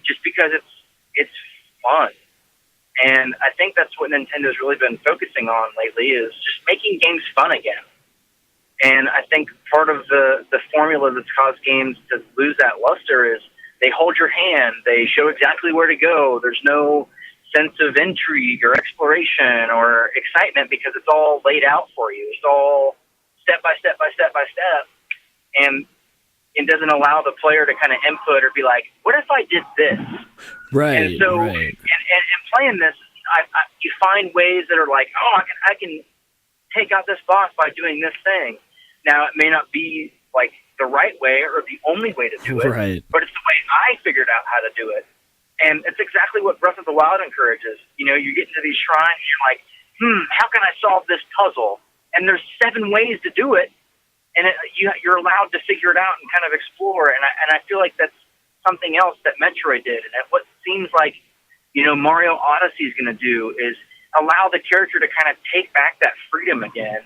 just because it's fun. And I think that's what Nintendo's really been focusing on lately is just making games fun again. And I think part of the formula that's caused games to lose that luster is they hold your hand. They show exactly where to go. There's no sense of intrigue or exploration or excitement because it's all laid out for you. It's all step by step by step by step. And it doesn't allow the player to kind of input or be like, what if I did this?
Right.
And so,
right.
and playing this, you find ways that are like, oh, I can take out this boss by doing this thing. Now, it may not be like the right way or the only way to do it,
right.
but it's the way I figured out how to do it. And it's exactly what Breath of the Wild encourages. You know, you get into these shrines, and you're like, how can I solve this puzzle? And there's 7 ways to do it, and you're allowed to figure it out and kind of explore. And I feel like that's something else that Metroid did, and what seems like, you know, Mario Odyssey is going to do is allow the character to kind of take back that freedom again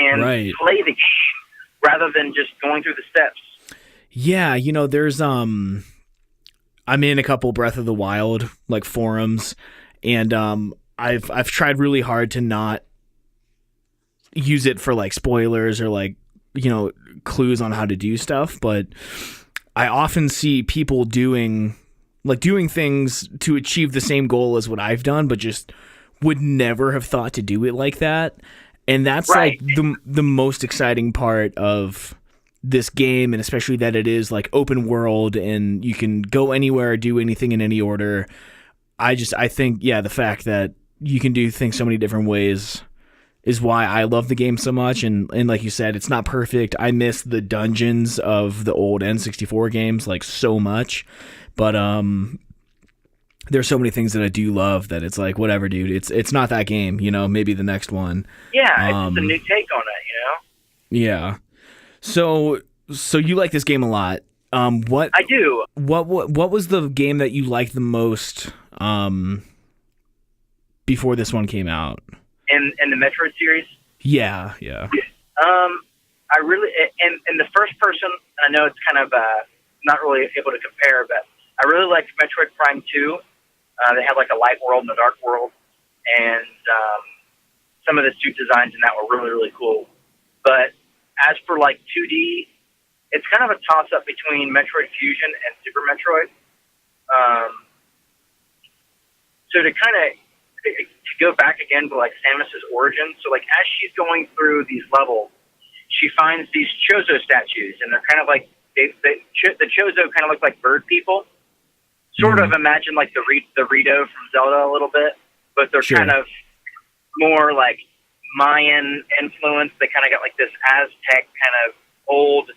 and play the game rather than just going through the steps.
Yeah, you know, there's I'm in a couple Breath of the Wild like forums, and I've tried really hard to not use it for like spoilers or like, you know, clues on how to do stuff, but I often see people doing things to achieve the same goal as what I've done, but just would never have thought to do it like that. And that's like the most exciting part of this game, and especially that it is like open world and you can go anywhere, do anything in any order. I think, yeah, the fact that you can do things so many different ways is why I love the game so much. And like you said, it's not perfect. I miss the dungeons of the old N64 games like so much, but there's so many things that I do love that it's like, whatever, dude, it's not that game, you know, maybe the next one.
Yeah. It's just a new take on it, you know?
Yeah. So you like this game a lot. What
I do.
What was the game that you liked the most before this one came out?
In the Metroid series?
Yeah.
I really, in the first person, I know it's kind of not really able to compare, but I really liked Metroid Prime 2. They had like a light world and a dark world, and some of the suit designs in that were really, really cool. But as for like 2D, it's kind of a toss-up between Metroid Fusion and Super Metroid. So to kind of to go back again to like Samus's origin, so like as she's going through these levels, she finds these Chozo statues, and they're kind of like the Chozo kind of look like bird people. Sort of imagine like the Rito from Zelda a little bit, but they're kind of more like Mayan influence. They kind of got like this Aztec kind of old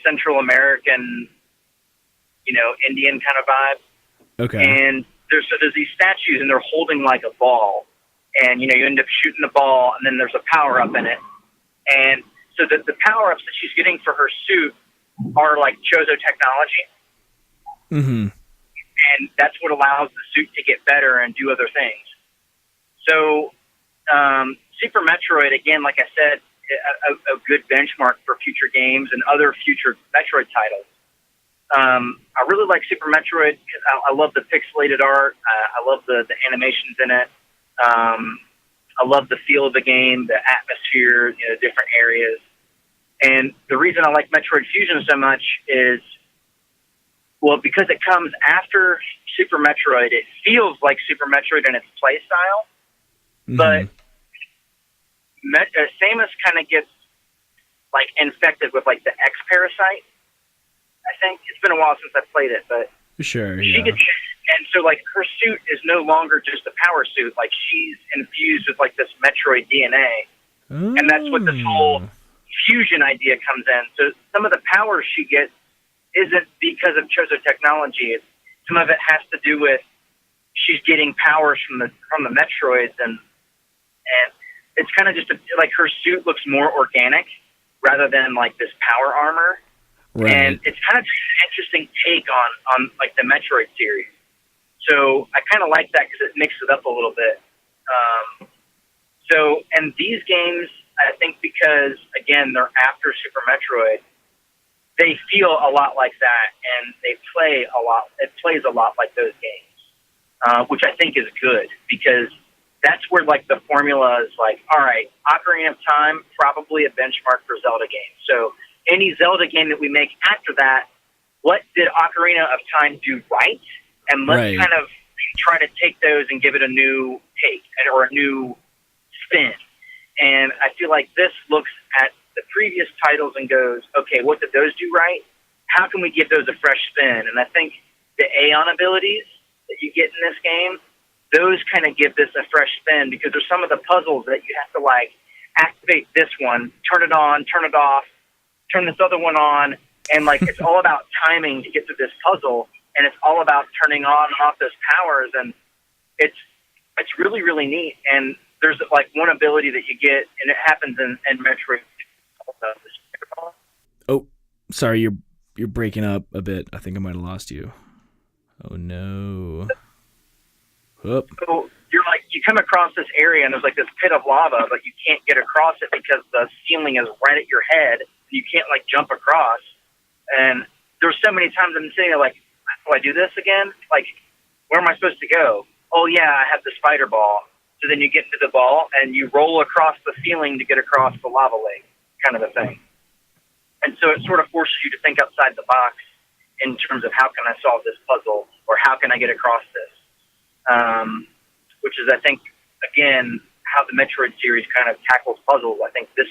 Central American, you know, Indian kind of vibe.
Okay.
And there's these statues, and they're holding like a ball, and you know, you end up shooting the ball, and then there's a power up in it, and so the power ups that she's getting for her suit are like Chozo technology.
Mm-hmm.
And that's what allows the suit to get better and do other things. So, Super Metroid, again, like I said, a good benchmark for future games and other future Metroid titles. I really like Super Metroid because I love the pixelated art. I love the animations in it. I love the feel of the game, the atmosphere, you know, different areas. And the reason I like Metroid Fusion so much is, well, because it comes after Super Metroid, it feels like Super Metroid in its play style, but Samus kind of gets like infected with like the X parasite. I think it's been a while since I played it, but she gets, and so like her suit is no longer just a power suit; like she's infused with like this Metroid DNA, and that's what this whole fusion idea comes in. So some of the power she gets isn't because of Chozo technology. Some of it has to do with she's getting powers from the Metroids, and it's kind of just like her suit looks more organic rather than like this power armor.
Right.
And it's kind of an interesting take on like the Metroid series. So I kind of like that because it mixes it up a little bit. And these games, I think because, again, they're after Super Metroid, they feel a lot like that, and they play a lot. It plays a lot like those games, which I think is good because that's where like the formula is like, all right, Ocarina of Time, probably a benchmark for Zelda games. So any Zelda game that we make after that what did Ocarina of Time do right, and let's
Right.
kind of try to take those and give it a new take or a new spin. And I feel like this looks at the previous titles and goes, okay, what did those do right? How can we give those a fresh spin? And I think the Aeon abilities that you get in this game, those kind of give this a fresh spin, because there's some of the puzzles that you have to like activate this one, turn it on, turn it off, turn this other one on, and like it's all about timing to get through this puzzle, and it's all about turning on and off those powers, and it's really, really neat. And there's like one ability that you get, and it happens in Metroid.
Oh, sorry, you're breaking up a bit. I think I might have lost you. Oh no. Whoop.
So you're like, you come across this area and there's like this pit of lava, but you can't get across it because the ceiling is right at your head. You can't like jump across. And there's so many times I'm sitting there like, do I do this again? Like, where am I supposed to go? Oh yeah, I have the spider ball. So then you get into the ball and you roll across the ceiling to get across the lava lake, kind of a thing. And so it sort of forces you to think outside the box in terms of how can I solve this puzzle, or how can I get across this? Which is, I think, again, how the Metroid series kind of tackles puzzles. I think this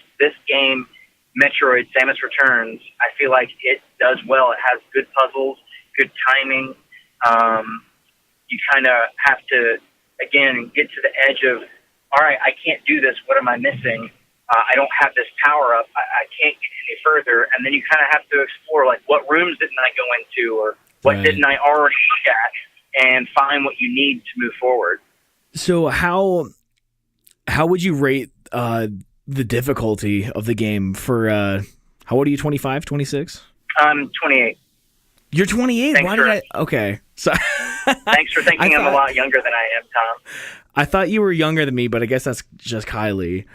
game, Metroid Samus Returns, I feel like it does well. It has good puzzles, good timing. You kind of have to, again, get to the edge of, all right, I can't do this. What am I missing? I don't have this power up. I can't get any further. And then you kind of have to explore, like, what rooms didn't I go into, or what didn't I already look at, and find what you need to move forward.
So how would you rate the difficulty of the game for how old are you, 25, 26?
I'm 28.
You're 28?
Thanks.
Why did I Okay. So
Thanks for thinking I'm a lot younger than I am, Tom.
I thought you were younger than me, but I guess that's just Kylie.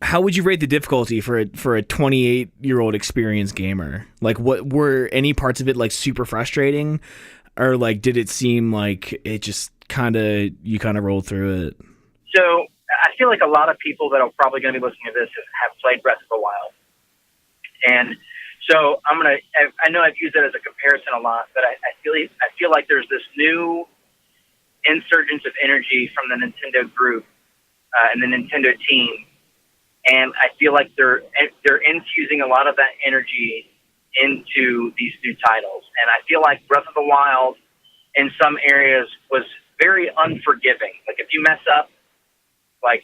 How would you rate the difficulty for a 28-year-old experienced gamer? Like, what were any parts of it like super frustrating, or like did it seem like it just you kind of rolled through it?
So I feel like a lot of people that are probably going to be listening to this have played Breath of the Wild, and so I know I've used it as a comparison a lot, but I feel like there's this new insurgence of energy from the Nintendo group and the Nintendo team. And I feel like they're infusing a lot of that energy into these new titles. And I feel like Breath of the Wild, in some areas, was very unforgiving. Like, if you mess up, like,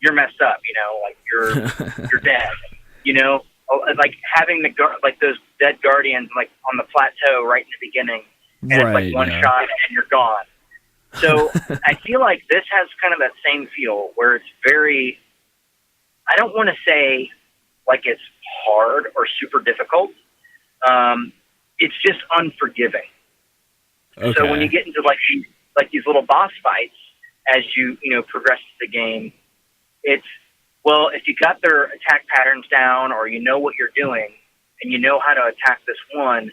you're messed up, like, you're dead, Like, having those dead guardians, like, on the plateau right in the beginning. And it's like one shot and you're gone. So I feel like this has kind of that same feel, where it's very... I don't want to say like it's hard or super difficult. It's just unforgiving. Okay. So when you get into like these little boss fights, as you progress through the game, it's, well, if you got their attack patterns down, or you know what you're doing and you know how to attack this one,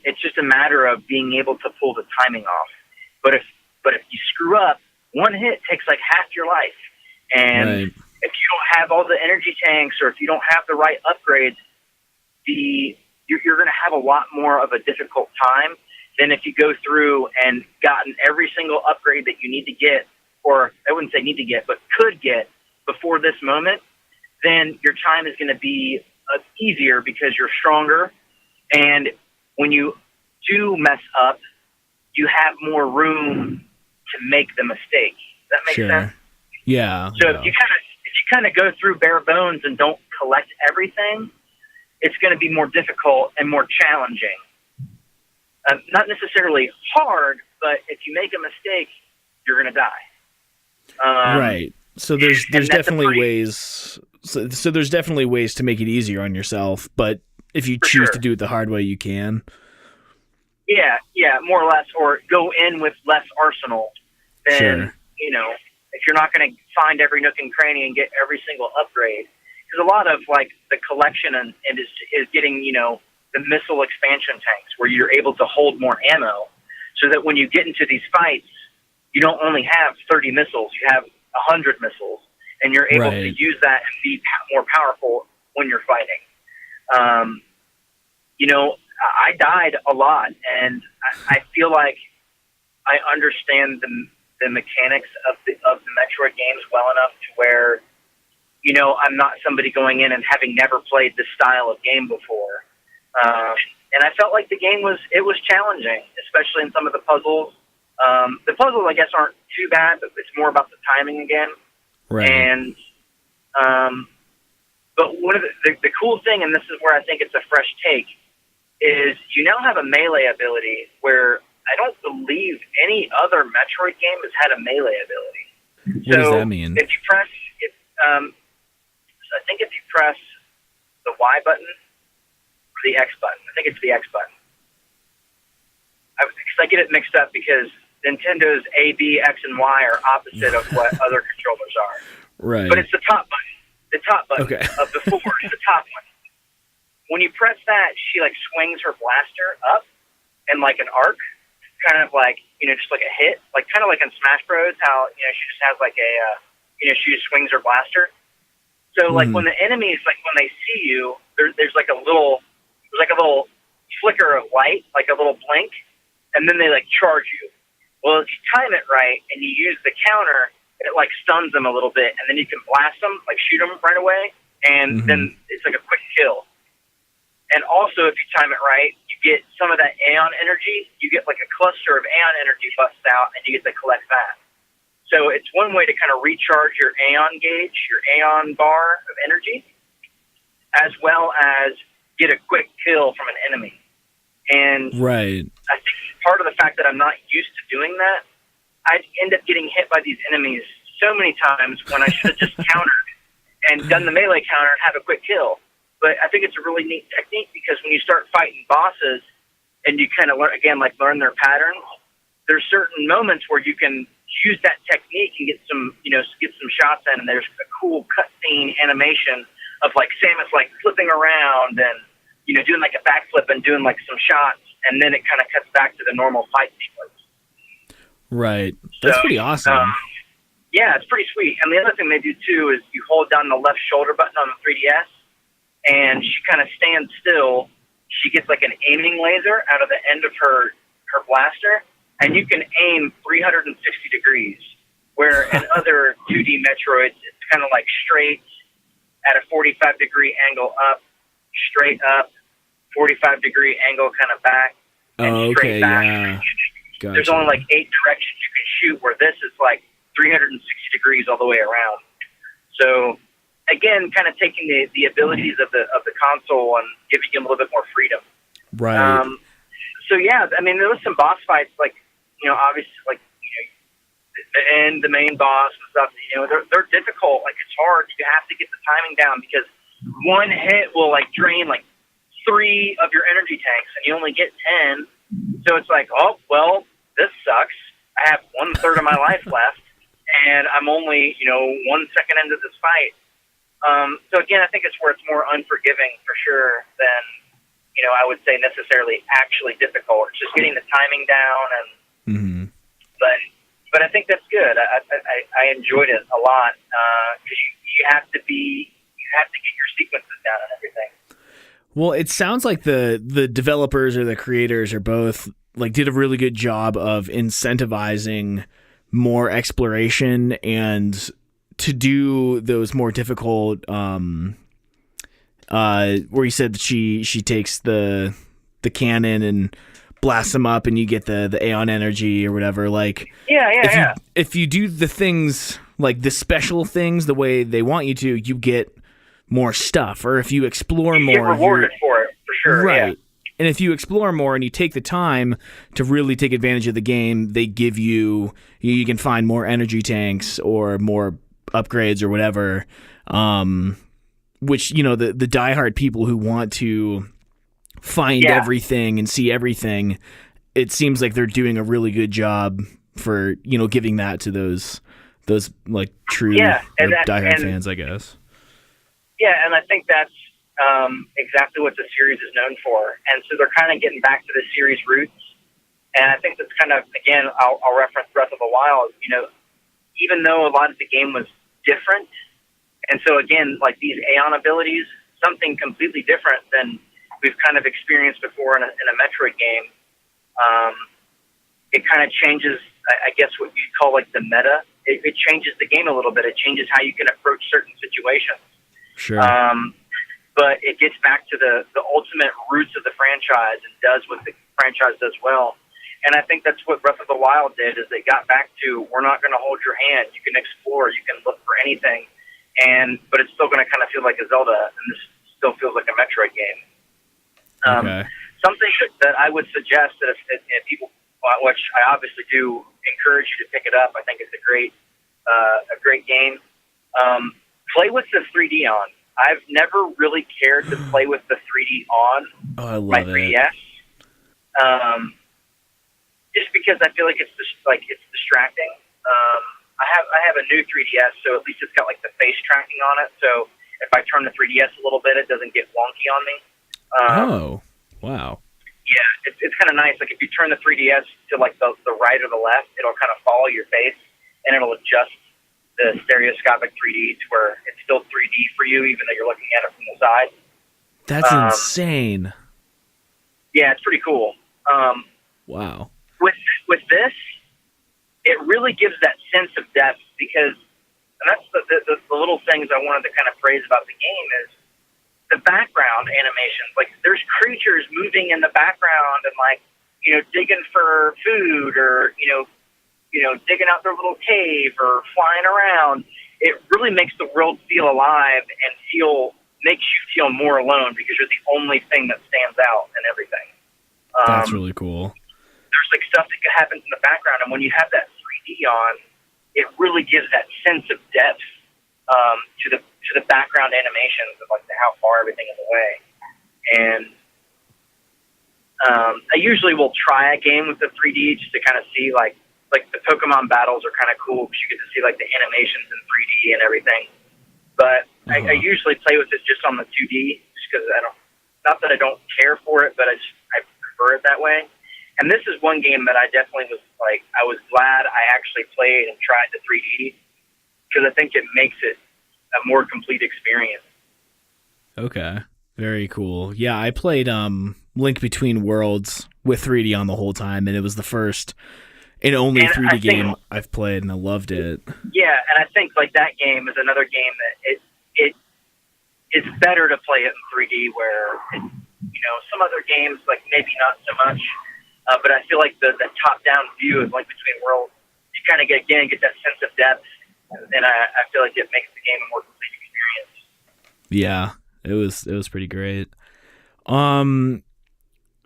it's just a matter of being able to pull the timing off. But if you screw up, one hit takes like half your life, and if you don't have all the energy tanks, or if you don't have the right upgrades, you're going to have a lot more of a difficult time than if you go through and gotten every single upgrade that you need to get, or I wouldn't say need to get, but could get before this moment. Then your time is going to be easier because you're stronger. And when you do mess up, you have more room to make the mistake. Does that make sense?
Yeah.
So if you kind of go through bare bones and don't collect everything, it's going to be more difficult and more challenging. Not necessarily hard, but if you make a mistake, you're going to die.
Right. So there's definitely ways. So there's definitely ways to make it easier on yourself, but if you choose to do it the hard way, you can.
Yeah, more or less, or go in with less arsenal than if you're not going to find every nook and cranny and get every single upgrade. Because a lot of like the collection and is getting the missile expansion tanks, where you're able to hold more ammo, so that when you get into these fights, you don't only have 30 missiles, you have 100 missiles, and you're able to use that and be more powerful when you're fighting. I died a lot, and I feel like I understand the mechanics of the Metroid games well enough to where, I'm not somebody going in and having never played this style of game before. And I felt like the game was challenging, especially in some of the puzzles. The puzzles, I guess, aren't too bad, but it's more about the timing again.
Right.
And, but one of the cool thing, and this is where I think it's a fresh take, is you now have a melee ability where I don't believe any other Metroid game has had a melee ability.
What does that mean?
If you press, I think if you press the Y button or the X button, I think it's the X button. Because I get it mixed up because Nintendo's A, B, X, and Y are opposite of what other controllers are.
Right.
But it's the top button. The top button
Okay.
of the four is the top one. When you press that, she like swings her blaster up in like an arc, kind of like, just like a hit, like kind of like in Smash Bros. How, she just has like a, she just swings her blaster. So like when the enemies, like when they see you, there's like a little flicker of light, like a little blink, and then they like charge you. Well, if you time it right and you use the counter, it like stuns them a little bit, and then you can blast them, like shoot them right away, and then it's like a quick kill. And also, if you time it right, you get some of that Aeon energy. You get like a cluster of Aeon energy busts out, and you get to collect that. So it's one way to kind of recharge your Aeon gauge, your Aeon bar of energy, as well as get a quick kill from an enemy. And
right.
I think part of the fact that I'm not used to doing that, I end up getting hit by these enemies so many times when I should have just countered and done the melee counter and have a quick kill. But I think it's a really neat technique because when you start fighting bosses and you kind of learn their patterns, there's certain moments where you can use that technique and get some shots in, and there's a cool cutscene animation of like Samus like flipping around and doing like a backflip and doing like some shots, and then it kind of cuts back to the normal fight sequence.
Right. That's pretty awesome.
Yeah, it's pretty sweet. And the other thing they do too is you hold down the left shoulder button on the 3DS, and she kind of stands still. She gets like an aiming laser out of the end of her blaster, and you can aim 360 degrees, where in other 2D Metroids, it's kind of like straight at a 45-degree angle up, straight up, 45-degree angle kind of back, and straight back.
Yeah. Gotcha.
There's only like 8 directions you can shoot, where this is like 360 degrees all the way around. So again, kind of taking the abilities of the console and giving you a little bit more freedom.
Right.
So yeah, I mean, there was some boss fights, like obviously, like the main boss and stuff. They're difficult. Like it's hard. You have to get the timing down because one hit will like drain like 3 of your energy tanks, and you only get 10. So it's like, oh well, this sucks. I have 1/3 of my life left, and I'm only 1 second into this fight. So again, I think it's where it's more unforgiving for sure than, I would say necessarily actually difficult. It's just getting the timing down, and but I think that's good. I enjoyed it a lot because you have to get your sequences down and everything.
Well, it sounds like the developers or the creators are both like did a really good job of incentivizing more exploration and to do those more difficult where you said that she takes the cannon and blasts them up and you get the Aeon energy or whatever. Like if you do the things like the special things the way they want you to, you get more stuff. Or if you explore more,
get rewarded for it for sure.
Right.
Yeah.
And if you explore more and you take the time to really take advantage of the game, they give you can find more energy tanks or more upgrades or whatever, which, the diehard people who want to find everything and see everything, it seems like they're doing a really good job for, giving that to those like true diehard fans, I guess.
Yeah, and I think that's exactly what the series is known for. And so they're kind of getting back to the series roots. And I think that's kind of, again, I'll reference Breath of the Wild, even though a lot of the game was different. And so, again, like these Aeon abilities, something completely different than we've kind of experienced before in a Metroid game. It kind of changes, I guess, what you call like the meta. It changes the game a little bit. It changes how you can approach certain situations.
Sure.
But it gets back to the ultimate roots of the franchise and does what the franchise does well. And I think that's what Breath of the Wild did, is they got back to, we're not going to hold your hand. You can explore. You can look for anything. But it's still going to kind of feel like a Zelda, and this still feels like a Metroid game.
Okay.
Something that I would suggest that if people, which I obviously do encourage you to pick it up. I think it's a great game. Play with the 3D on. I've never really cared to play with the 3D on my 3DS. Just because I feel like it's distracting. I have a new 3DS, so at least it's got like the face tracking on it. So if I turn the 3DS a little bit, it doesn't get wonky on me.
Oh, wow.
Yeah, it's kind of nice. Like if you turn the 3DS to like the right or the left, it'll kind of follow your face, and it'll adjust the stereoscopic 3D to where it's still 3D for you, even though you're looking at it from the side.
That's insane.
Yeah, it's pretty cool.
Wow.
With this, it really gives that sense of depth, because, and that's the little things I wanted to kind of praise about the game is the background animations. Like there's creatures moving in the background and like, digging for food, or, digging out their little cave or flying around. It really makes the world feel alive and makes you feel more alone, because you're the only thing that stands out in everything.
That's really cool.
There's like stuff that happens in the background, and when you have that 3D on, it really gives that sense of depth to the background animations of like how far everything is away. And I usually will try a game with the 3D just to kind of see like the Pokemon battles are kind of cool because you get to see like the animations in 3D and everything. But I usually play with it just on the 2D, just because not that I don't care for it, but I prefer it that way. And this is one game that I definitely I was glad I actually played and tried the 3D, because I think it makes it a more complete experience.
Okay. Very cool. Yeah, I played Link Between Worlds with 3D on the whole time, and it was the first and only 3D game I've played, and I loved it.
Yeah, and I think like that game is another game that it's better to play it in 3D, where some other games like maybe not so much. But I feel like the top-down view of Link Between Worlds, you kind of get that sense of depth, and I feel like it makes the game a more complete experience.
Yeah, it was pretty great.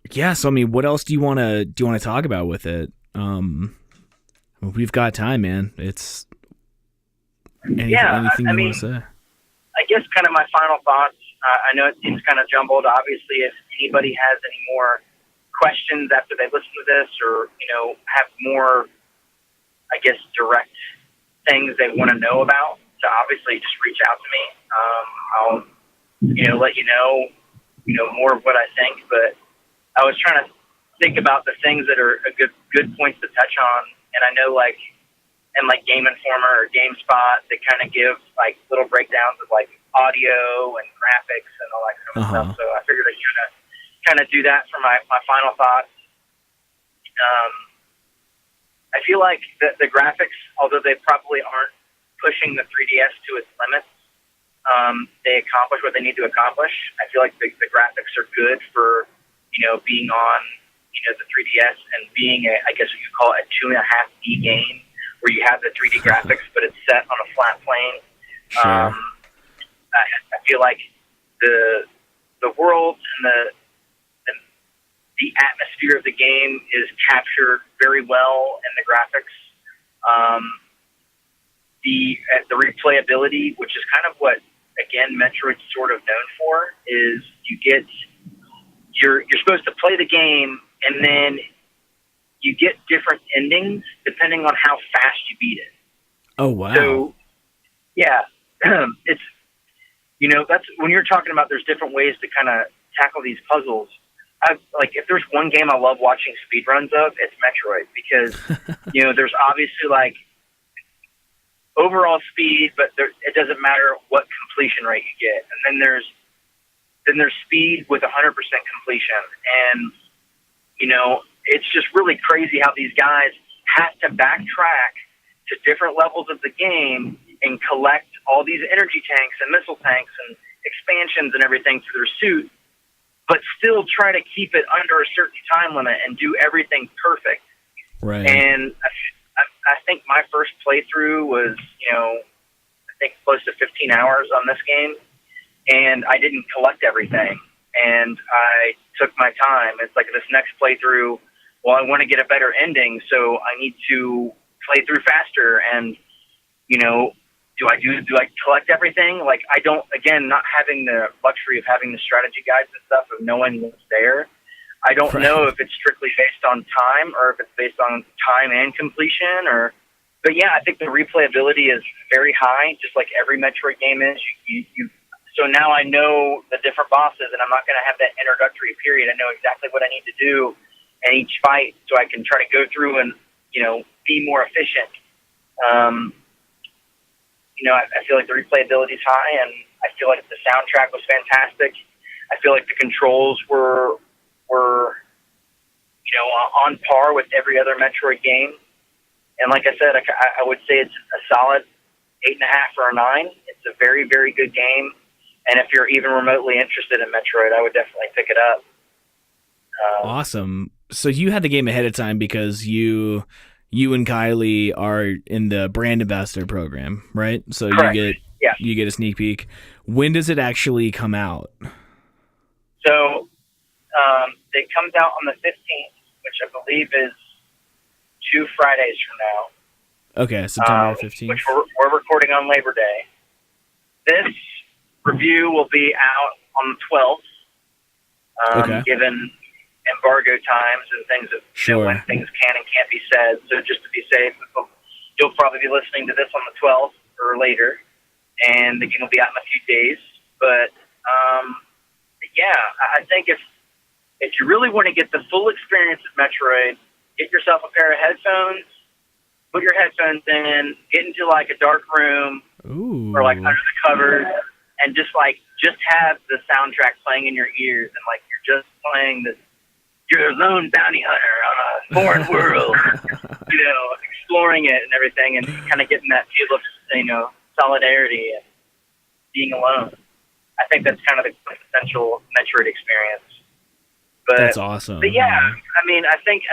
Yeah. So I mean, what else do you want to talk about with it? We've got time, man. It's anything you want to say.
I guess kind of my final thoughts. I know it seems kind of jumbled. Obviously, if anybody has any more questions after they listen to this, or have more, I guess, direct things they want to know about, so obviously just reach out to me. I'll let you know more of what I think. But I was trying to think about the things that are a good points to touch on, and I know like in like Game Informer or GameSpot, they kind of give like little breakdowns of like audio and graphics and all that kind of stuff. So I figured I'd kind of do that for my final thoughts. I feel like the graphics, although they probably aren't pushing the 3DS to its limits, they accomplish what they need to accomplish. I feel like the graphics are good for being on the 3DS and being I guess what you call a 2.5D game, where you have the 3D graphics but it's set on a flat plane.
Sure.
I feel like the world and the atmosphere of the game is captured very well in the graphics. The replayability, which is kind of what, again, Metroid's sort of known for, is you're supposed to play the game, and then you get different endings depending on how fast you beat it.
Oh, wow.
So, yeah, it's, that's when you're talking about there's different ways to kind of tackle these puzzles. If there's one game I love watching speedruns of, it's Metroid, because, there's obviously like overall speed, but it doesn't matter what completion rate you get. And then there's then there's speed with 100% completion. And, it's just really crazy how these guys have to backtrack to different levels of the game and collect all these energy tanks and missile tanks and expansions and everything for their suit, but still try to keep it under a certain time limit and do everything perfect.
Right.
And I think my first playthrough was, I think close to 15 hours on this game, and I didn't collect everything. And I took my time. It's like this next playthrough, well, I want to get a better ending, so I need to play through faster. And, do I collect everything? Like, I don't, again, not having the luxury of having the strategy guides and stuff, of knowing what's there. I don't know if it's strictly based on time or if it's based on time and completion, but yeah, I think the replayability is very high, just like every Metroid game is. So now I know the different bosses, and I'm not going to have that introductory period. I know exactly what I need to do in each fight, so I can try to go through and, be more efficient. I feel like the replayability is high, and I feel like the soundtrack was fantastic. I feel like the controls were on par with every other Metroid game. And like I said, I would say it's a solid 8.5 or a 9. It's a very, very good game. And if you're even remotely interested in Metroid, I would definitely pick it up.
Awesome. So you had the game ahead of time because you and Kylie are in the brand ambassador program, right? So
Correct.
you get a sneak peek. When does it actually come out?
So it comes out on the 15th, which I believe is 2 Fridays from now.
Okay, September 15th.
Which we're recording on Labor Day. This review will be out on the 12th, given embargo times and things of when things can and can't be said. So just to be safe, you'll probably be listening to this on the 12th or later, and the game will be out in a few days. But yeah, I think if you really want to get the full experience of Metroid, get yourself a pair of headphones, put your headphones in, get into like a dark room or like under the covers, and just have the soundtrack playing in your ears, and like you're just playing this. You're a lone bounty hunter on a foreign world, exploring it and everything, and kind of getting that feel of, solidarity and being alone. I think that's kind of the quintessential Metroid experience. But
that's awesome.
But yeah, I mean, I think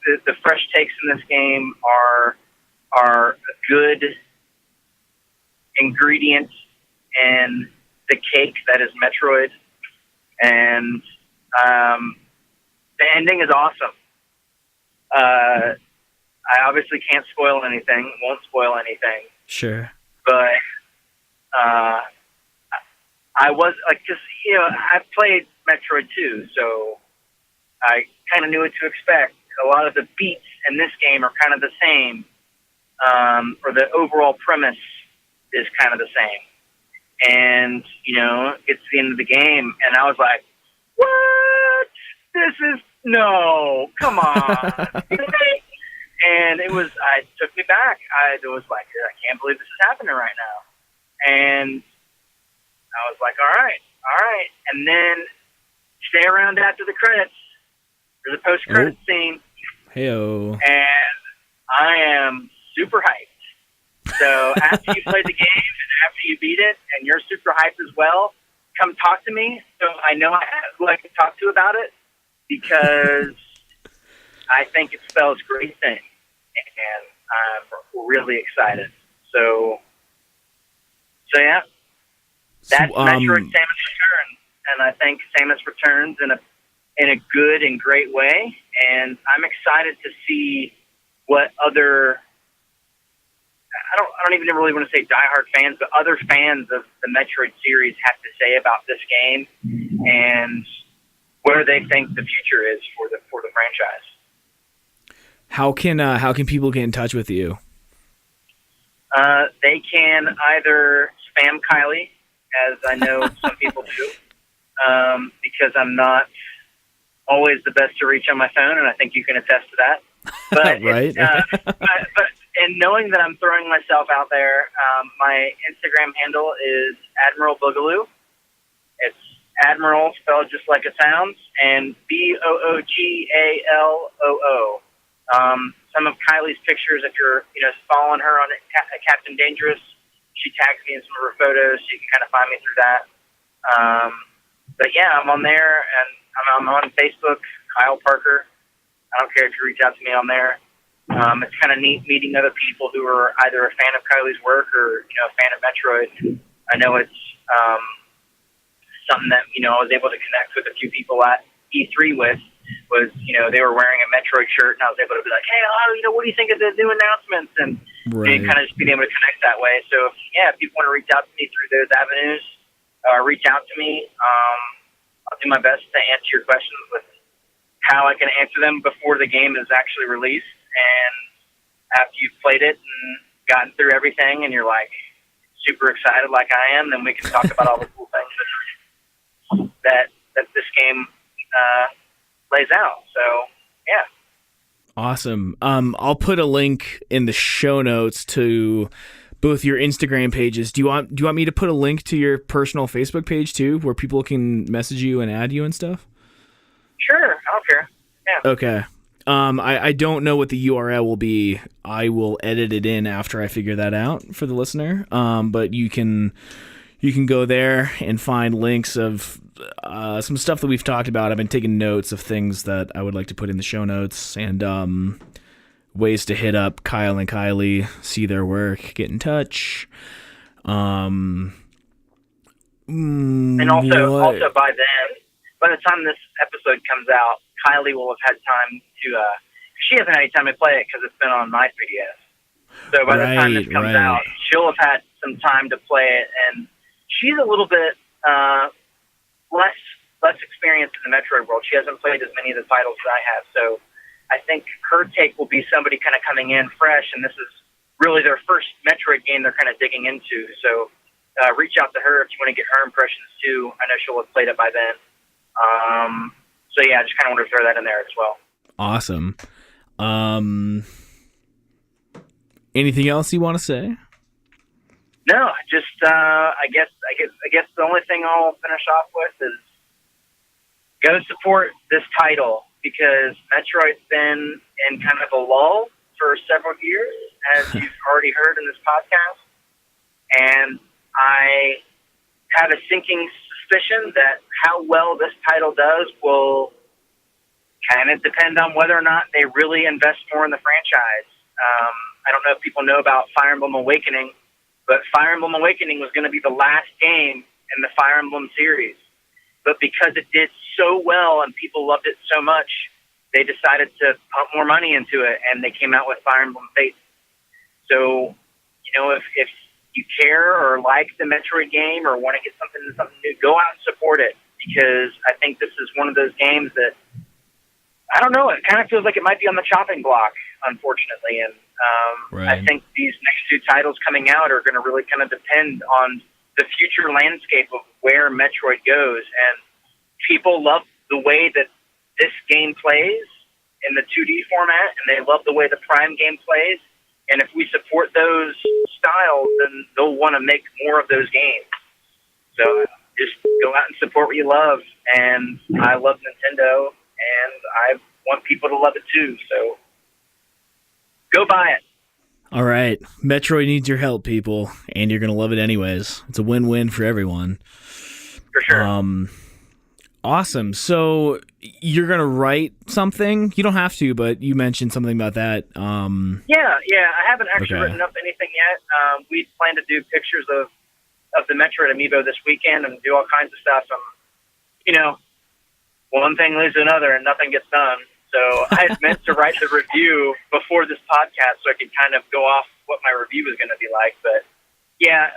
the fresh takes in this game are a good ingredient in the cake that is Metroid, and the ending is awesome. I obviously can't spoil anything, won't spoil anything.
Sure.
But I was like, because I've played Metroid 2, so I kind of knew what to expect. A lot of the beats in this game are kind of the same, or the overall premise is kind of the same. And it's the end of the game, and I was like, "What? This is no, come on!" And it took me back. I was like, I can't believe this is happening right now. And I was like, all right. And then stay around after the credits. There's a post-credit scene.
Hey-o.
And I am super hyped. So after you play the game and after you beat it and you're super hyped as well, come talk to me so I know who I can talk to about it, because I think it spells great things. And I'm really excited. So yeah, that's Metroid Samus Returns, and I think Samus Returns in a good and great way. And I'm excited to see what other I don't even really want to say diehard fans, but other fans of the Metroid series have to say about this game and where they think the future is for the franchise.
How can people get in touch with you?
They can either spam Kylie, as I know some people do, because I'm not always the best to reach on my phone, and I think you can attest to that. But
right.
but in knowing that I'm throwing myself out there, my Instagram handle is Admiral Boogaloo. It's Admiral, spelled just like it sounds, and Boogalloo. Some of Kylie's pictures, if you're following her on Captain Dangerous, she tags me in some of her photos, so you can kind of find me through that. But yeah, I'm on there, and I'm on Facebook, Kyle Parker. I don't care if you reach out to me on there. It's kind of neat meeting other people who are either a fan of Kylie's work or a fan of Metroid. I know it's something that I was able to connect with a few people at E3 with. Was they were wearing a Metroid shirt, and I was able to be like, hey, what do you think of the new announcements? And kind of just being able to connect that way. So if people want to reach out to me through those avenues, reach out to me. I'll do my best to answer your questions with how I can answer them before the game is actually released. And after you've played it and gotten through everything and you're like super excited like I am, then we can talk about all the cool things that this game lays out. So, yeah.
Awesome. I'll put a link in the show notes to both your Instagram pages. Do you want me to put a link to your personal Facebook page too, where people can message you and add you and stuff?
Sure. I don't care. Yeah.
Okay. I don't know what the URL will be. I will edit it in after I figure that out for the listener. But you can go there and find links of some stuff that we've talked about. I've been taking notes of things that I would like to put in the show notes and ways to hit up Kyle and Kylie, see their work, get in touch.
And also by the time this episode comes out, Kylie will have had time to. She hasn't had any time to play it because it's been on my 3DS. So by the time this comes out, she'll have had some time to play it, and she's a little bit less experienced in the Metroid world. She hasn't played as many of the titles that I have, so I think her take will be somebody kind of coming in fresh, and this is really their first Metroid game they're kind of digging into. So reach out to her if you want to get her impressions too. I know she'll have played it by then. So yeah, I just kind of want to throw that in there as well.
Awesome. Anything else you want to say?
No, just I guess the only thing I'll finish off with is go support this title, because Metroid's been in kind of a lull for several years, as you've already heard in this podcast, and I have a sinking suspicion that how well this title does will kind of depend on whether or not they really invest more in the franchise. I don't know if people know about Fire Emblem Awakening, but Fire Emblem Awakening was going to be the last game in the Fire Emblem series. But because it did so well and people loved it so much, they decided to pump more money into it, and they came out with Fire Emblem Fates. So, if you care or like the Metroid game or want to get something new, go out and support it, because I think this is one of those games that, I don't know, it kind of feels like it might be on the chopping block, unfortunately. And I think these next two titles coming out are going to really kind of depend on the future landscape of where Metroid goes. And people love the way that this game plays in the 2D format, and they love the way the Prime game plays. And if we support those styles, then they'll want to make more of those games. So just go out and support what you love. And I love Nintendo, and I want people to love it too. So go buy it.
All right. Metroid needs your help, people, and you're going to love it anyways. It's a win-win for everyone.
For sure.
Awesome. So you're going to write something? You don't have to, but you mentioned something about that.
Yeah. I haven't actually written up anything yet. We plan to do pictures of the Metroid amiibo this weekend and do all kinds of stuff. One thing leads to another and nothing gets done. So I had meant to write the review before this podcast so I could kind of go off what my review was going to be like. But yeah,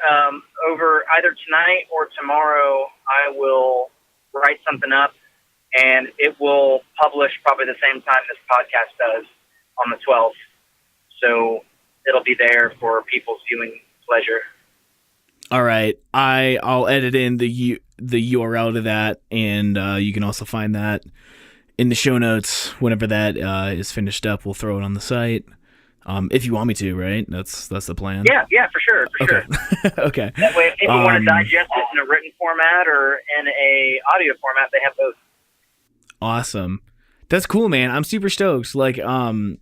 over either tonight or tomorrow, I will write something up, and it will publish probably the same time this podcast does, on the 12th. So it'll be there for people's viewing pleasure.
All right. I'll edit in the URL to that, and you can also find that in the show notes whenever that is finished up. We'll throw it on the site. If you want me to, right? That's the plan.
Yeah, for sure,
Okay. Okay.
That way, if people want to digest it in a written format or in a audio format, they have both.
Awesome. That's cool, man. I'm super stoked. Like, sorry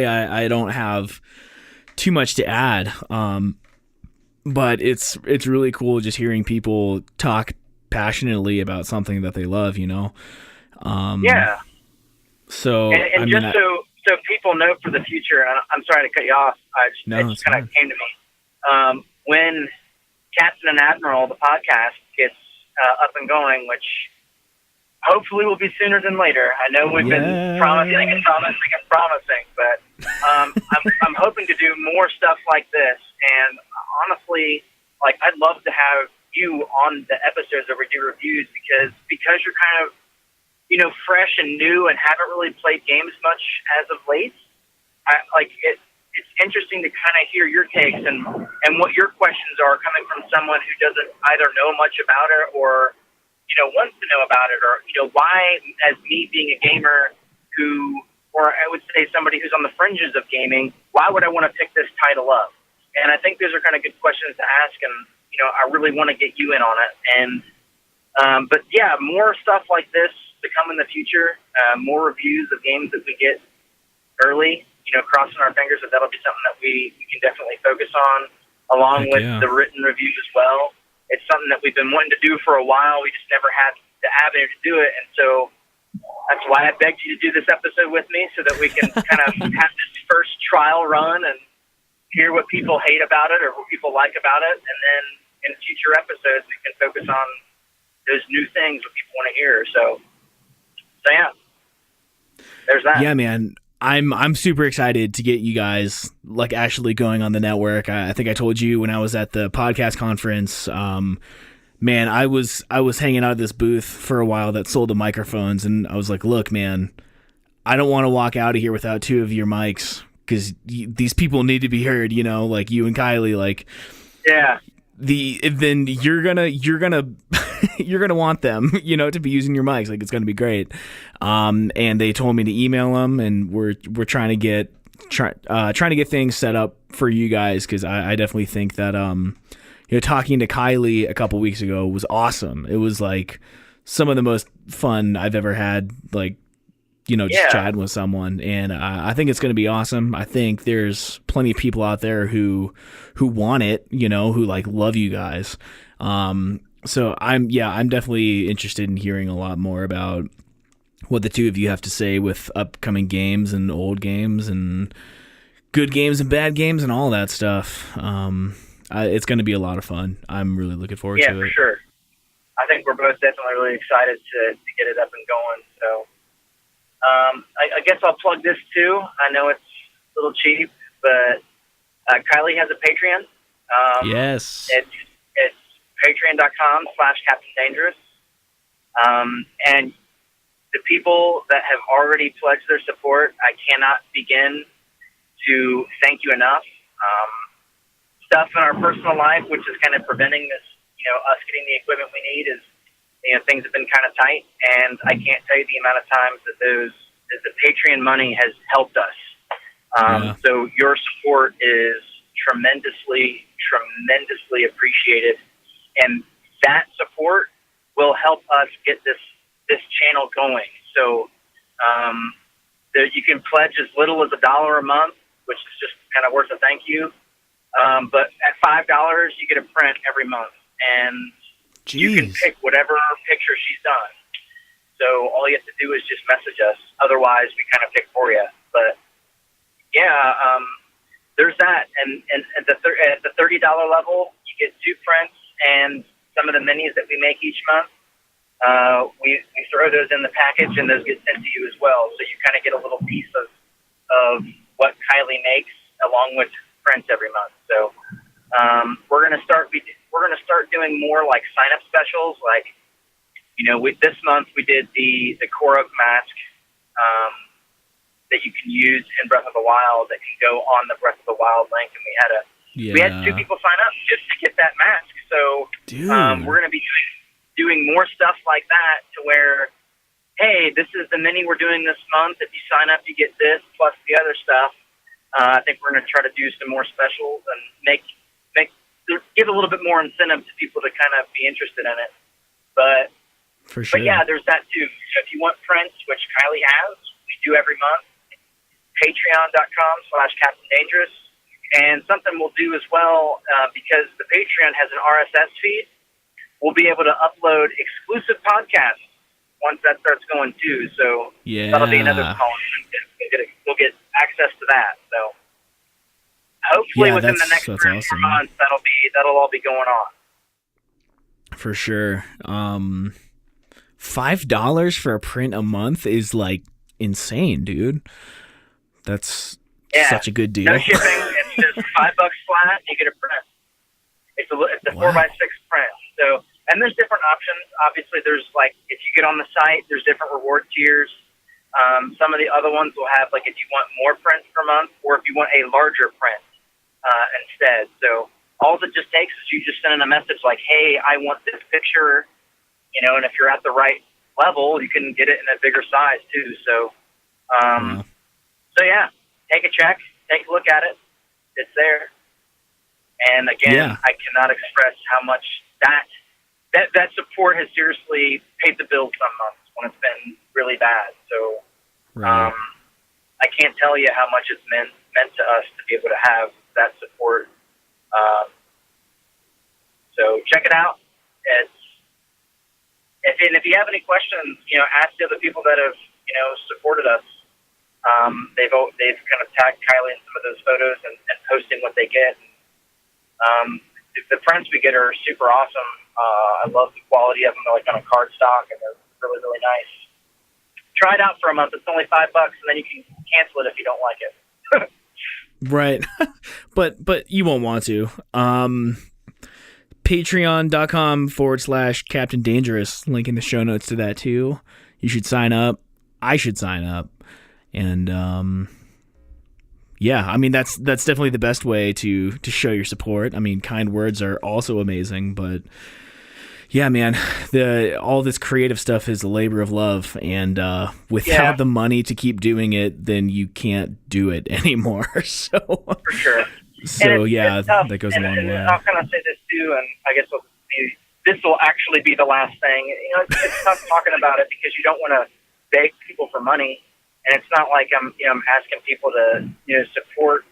I don't have too much to add. But it's really cool just hearing people talk passionately about something that they love,
Yeah.
So,
and just so people know for the future, and I'm sorry to cut you off. It just kind of came to me. When Captain and Admiral, the podcast, gets up and going, which hopefully will be sooner than later. I know we've been promising, but I'm hoping to do more stuff like this. And honestly, like, I'd love to have you on the episodes where we do reviews because you're kind of, fresh and new and haven't really played games much as of late. It's interesting to kind of hear your takes and what your questions are coming from someone who doesn't either know much about it or, wants to know about it, or, why, as me being a gamer or I would say somebody who's on the fringes of gaming, why would I want to pick this title up? And I think those are kind of good questions to ask, and, I really want to get you in on it. And, but yeah, more stuff like this to come in the future, more reviews of games that we get early, crossing our fingers that that'll be something that we can definitely focus on, along with the written reviews as well. It's something that we've been wanting to do for a while. We just never had the avenue to do it. And so that's why I begged you to do this episode with me, so that we can kind of have this first trial run and hear what people hate about it or what people like about it. And then in future episodes, we can focus on those new things that people want to hear. So yeah, there's that.
Yeah, man. I'm super excited to get you guys like actually going on the network. I think I told you when I was at the podcast conference, man, I was hanging out at this booth for a while that sold the microphones, and I was like, look, man, I don't want to walk out of here without two of your mics, because these people need to be heard, like you and Kylie, like,
yeah.
Then you're gonna you're gonna want them, to be using your mics. Like, it's gonna be great. And they told me to email them, and we're trying to get things set up for you guys, because I definitely think that talking to Kylie a couple weeks ago was awesome. It was like some of the most fun I've ever had, like, just chatting with someone, and I think it's going to be awesome. I think there's plenty of people out there who want it, who like love you guys. So I'm definitely interested in hearing a lot more about what the two of you have to say with upcoming games and old games and good games and bad games and all that stuff. It's going to be a lot of fun. I'm really looking forward to it.
Yeah, for sure. I think we're both definitely really excited to get it up and going. So I guess I'll plug this too. I know it's a little cheap, but Kylie has a Patreon.
Yes.
It's patreon.com/Captain Dangerous. And the people that have already pledged their support, I cannot begin to thank you enough. Stuff in our personal life, which is kind of preventing this, us getting the equipment we need, is, things have been kind of tight, and I can't tell you the amount of times that the Patreon money has helped us. So your support is tremendously appreciated, and that support will help us get this channel going. So you can pledge as little as $1 a month, which is just kind of worth a thank you. But at $5, you get a print every month, and you can pick whatever picture she's done. So all you have to do is just message us. Otherwise, we kind of pick for you. But yeah, there's that. And at the $30 level, you get 2 prints and some of the minis that we make each month. We throw those in the package, and those get sent to you as well. So you kind of get a little piece of what Kylie makes along with prints every month. So we're gonna start doing more like sign up specials. Like, this month we did the Core Oak mask that you can use in Breath of the Wild, that can go on the Breath of the Wild link, and we had 2 people sign up just to get that mask. So we're gonna be doing more stuff like that, to where, hey, this is the mini we're doing this month. If you sign up, you get this plus the other stuff. I think we're going to try to do some more specials and give a little bit more incentive to people to kind of be interested in it. But
For sure.
But yeah, there's that too. So if you want prints, which Kylie has, we do every month. Patreon.com/Captain Dangerous. And something we'll do as well, because the Patreon has an RSS feed, we'll be able to upload exclusive podcasts once that starts going too. So that'll be another column. We'll get access to that. So hopefully within the next 3 or 4 months, that'll all be going on.
For sure. $5 for a print a month is like insane, dude. That's such a good deal.
No shipping. It's just $5 flat. You get a print. It's a 4x6 print. So, and there's different options. Obviously, there's like if you get on the site, there's different reward tiers. Some of the other ones will have like if you want more prints per month, or if you want a larger print instead. So all it just takes is you just send in a message like, "Hey, I want this picture," and if you're at the right level, you can get it in a bigger size too. So, so yeah, take a check, take a look at it. It's there. And again, I cannot express how much that support has seriously paid the bills some months when it's been really bad. So, I can't tell you how much it's meant to us to be able to have that support. So check it out. If you have any questions, ask the other people that have, supported us. They've kind of tagged Kylie in some of those photos and posting what they get. The prints we get are super awesome. I love the quality of them. They're like on a cardstock, and they're really, really nice. Try it out for a month. It's only $5, and then you can cancel it if you don't like it.
Right. but you won't want to. Patreon.com/Captain Dangerous. Link in the show notes to that too. You should sign up. I should sign up. And I mean that's definitely the best way to show your support. I mean, kind words are also amazing, but yeah, man, all this creative stuff is a labor of love, and without the money to keep doing it, then you can't do it anymore. So
for sure.
So it's that goes a long way.
I'll kind of say this too, and I guess this will actually be the last thing. It's tough talking about it because you don't want to beg people for money. And it's not like I'm asking people to, support,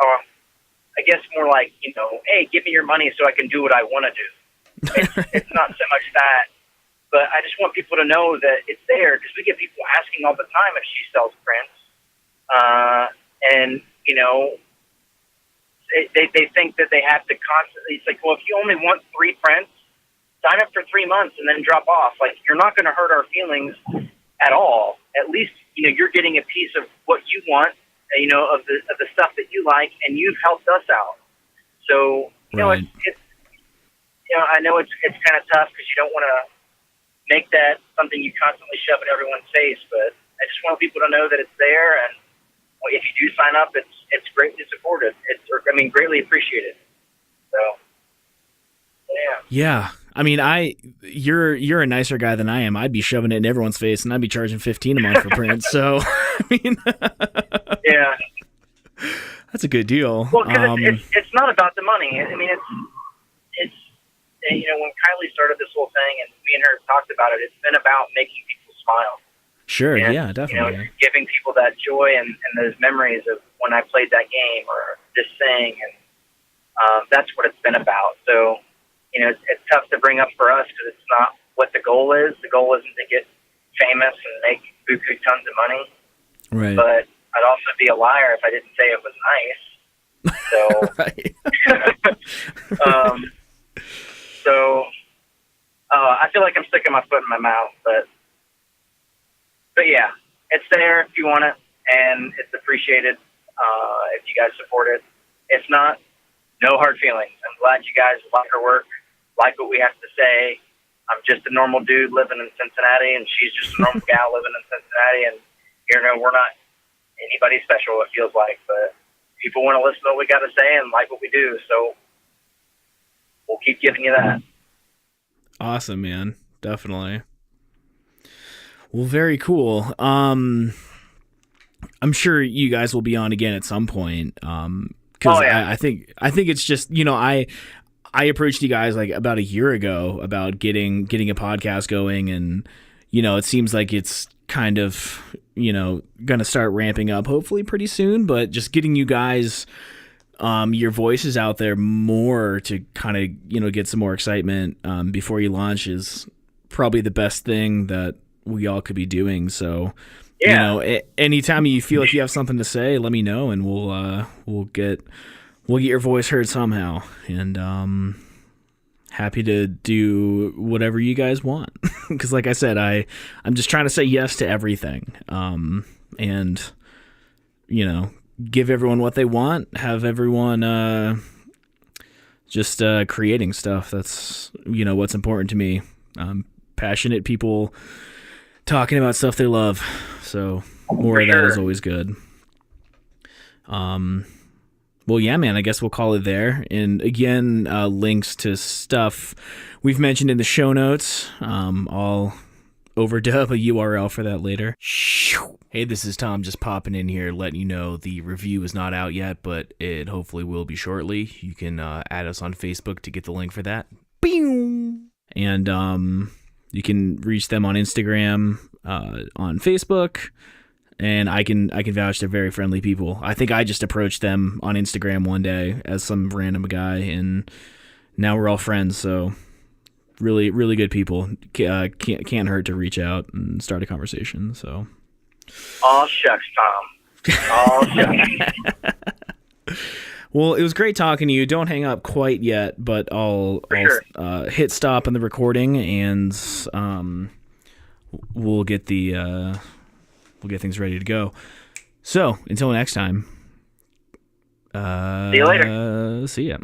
I guess more like, hey, give me your money so I can do what I want to do. It's not so much that, but I just want people to know that it's there, because we get people asking all the time if she sells prints. And, they think that they have to constantly, it's like, well, if you only want 3 prints, sign up for 3 months and then drop off. Like, you're not going to hurt our feelings at all. At least, you're getting a piece of what you want, of the stuff that you like, and you've helped us out. So, it's I know it's kind of tough because you don't want to make that something you constantly shove in everyone's face, but I just want people to know that it's there, and if you do sign up, it's greatly supported. Greatly appreciated. So, yeah.
Yeah. I mean, you're a nicer guy than I am. I'd be shoving it in everyone's face, and I'd be charging $15 a month for print. So, I mean,
yeah,
that's a good deal.
Well, because it's not about the money. I mean, it's when Kylie started this whole thing, and me and her talked about it, it's been about making people smile.
Sure.
And,
yeah, definitely.
Giving people that joy and those memories of when I played that game or this thing, and that's what it's been about. So. It's tough to bring up for us because it's not what the goal is. The goal isn't to get famous and make buku tons of money. Right. But I'd also be a liar if I didn't say it was nice. So, I feel like I'm sticking my foot in my mouth, but yeah, it's there if you want it, and it's appreciated if you guys support it. If not, no hard feelings. I'm glad you guys like our work. Like what we have to say. I'm just a normal dude living in Cincinnati, and she's just a normal gal living in Cincinnati, and we're not anybody special, it feels like, but people want to listen to what we got to say and like what we do, so we'll keep giving you that.
Awesome, man. Definitely. Well, very cool. I'm sure you guys will be on again at some point. 'Cause
Oh, yeah.
I think it's just, I approached you guys like about a year ago about getting a podcast going, and it seems like it's kind of gonna start ramping up hopefully pretty soon. But just getting you guys your voices out there more to kind of get some more excitement before you launch is probably the best thing that we all could be doing. So anytime you feel like you have something to say, let me know, and we'll get your voice heard somehow. And happy to do whatever you guys want, because like I said, I'm just trying to say yes to everything, and give everyone what they want, have everyone just creating stuff. That's what's important to me. Passionate people talking about stuff they love, so more of that is always good. Well, yeah, man, I guess we'll call it there. And again, links to stuff we've mentioned in the show notes. I'll overdub a URL for that later. Hey, this is Tom just popping in here, letting you know the review is not out yet, but it hopefully will be shortly. You can add us on Facebook to get the link for that. And you can reach them on Instagram, on Facebook. And I can vouch they're very friendly people. I think I just approached them on Instagram one day as some random guy, and now we're all friends. So really, really good people. Can't hurt to reach out and start a conversation. So.
All shucks, Tom. All shucks.
Well, it was great talking to you. Don't hang up quite yet, but I'll hit stop on the recording, and we'll get things ready to go. So, until next time.
See you later.
See ya.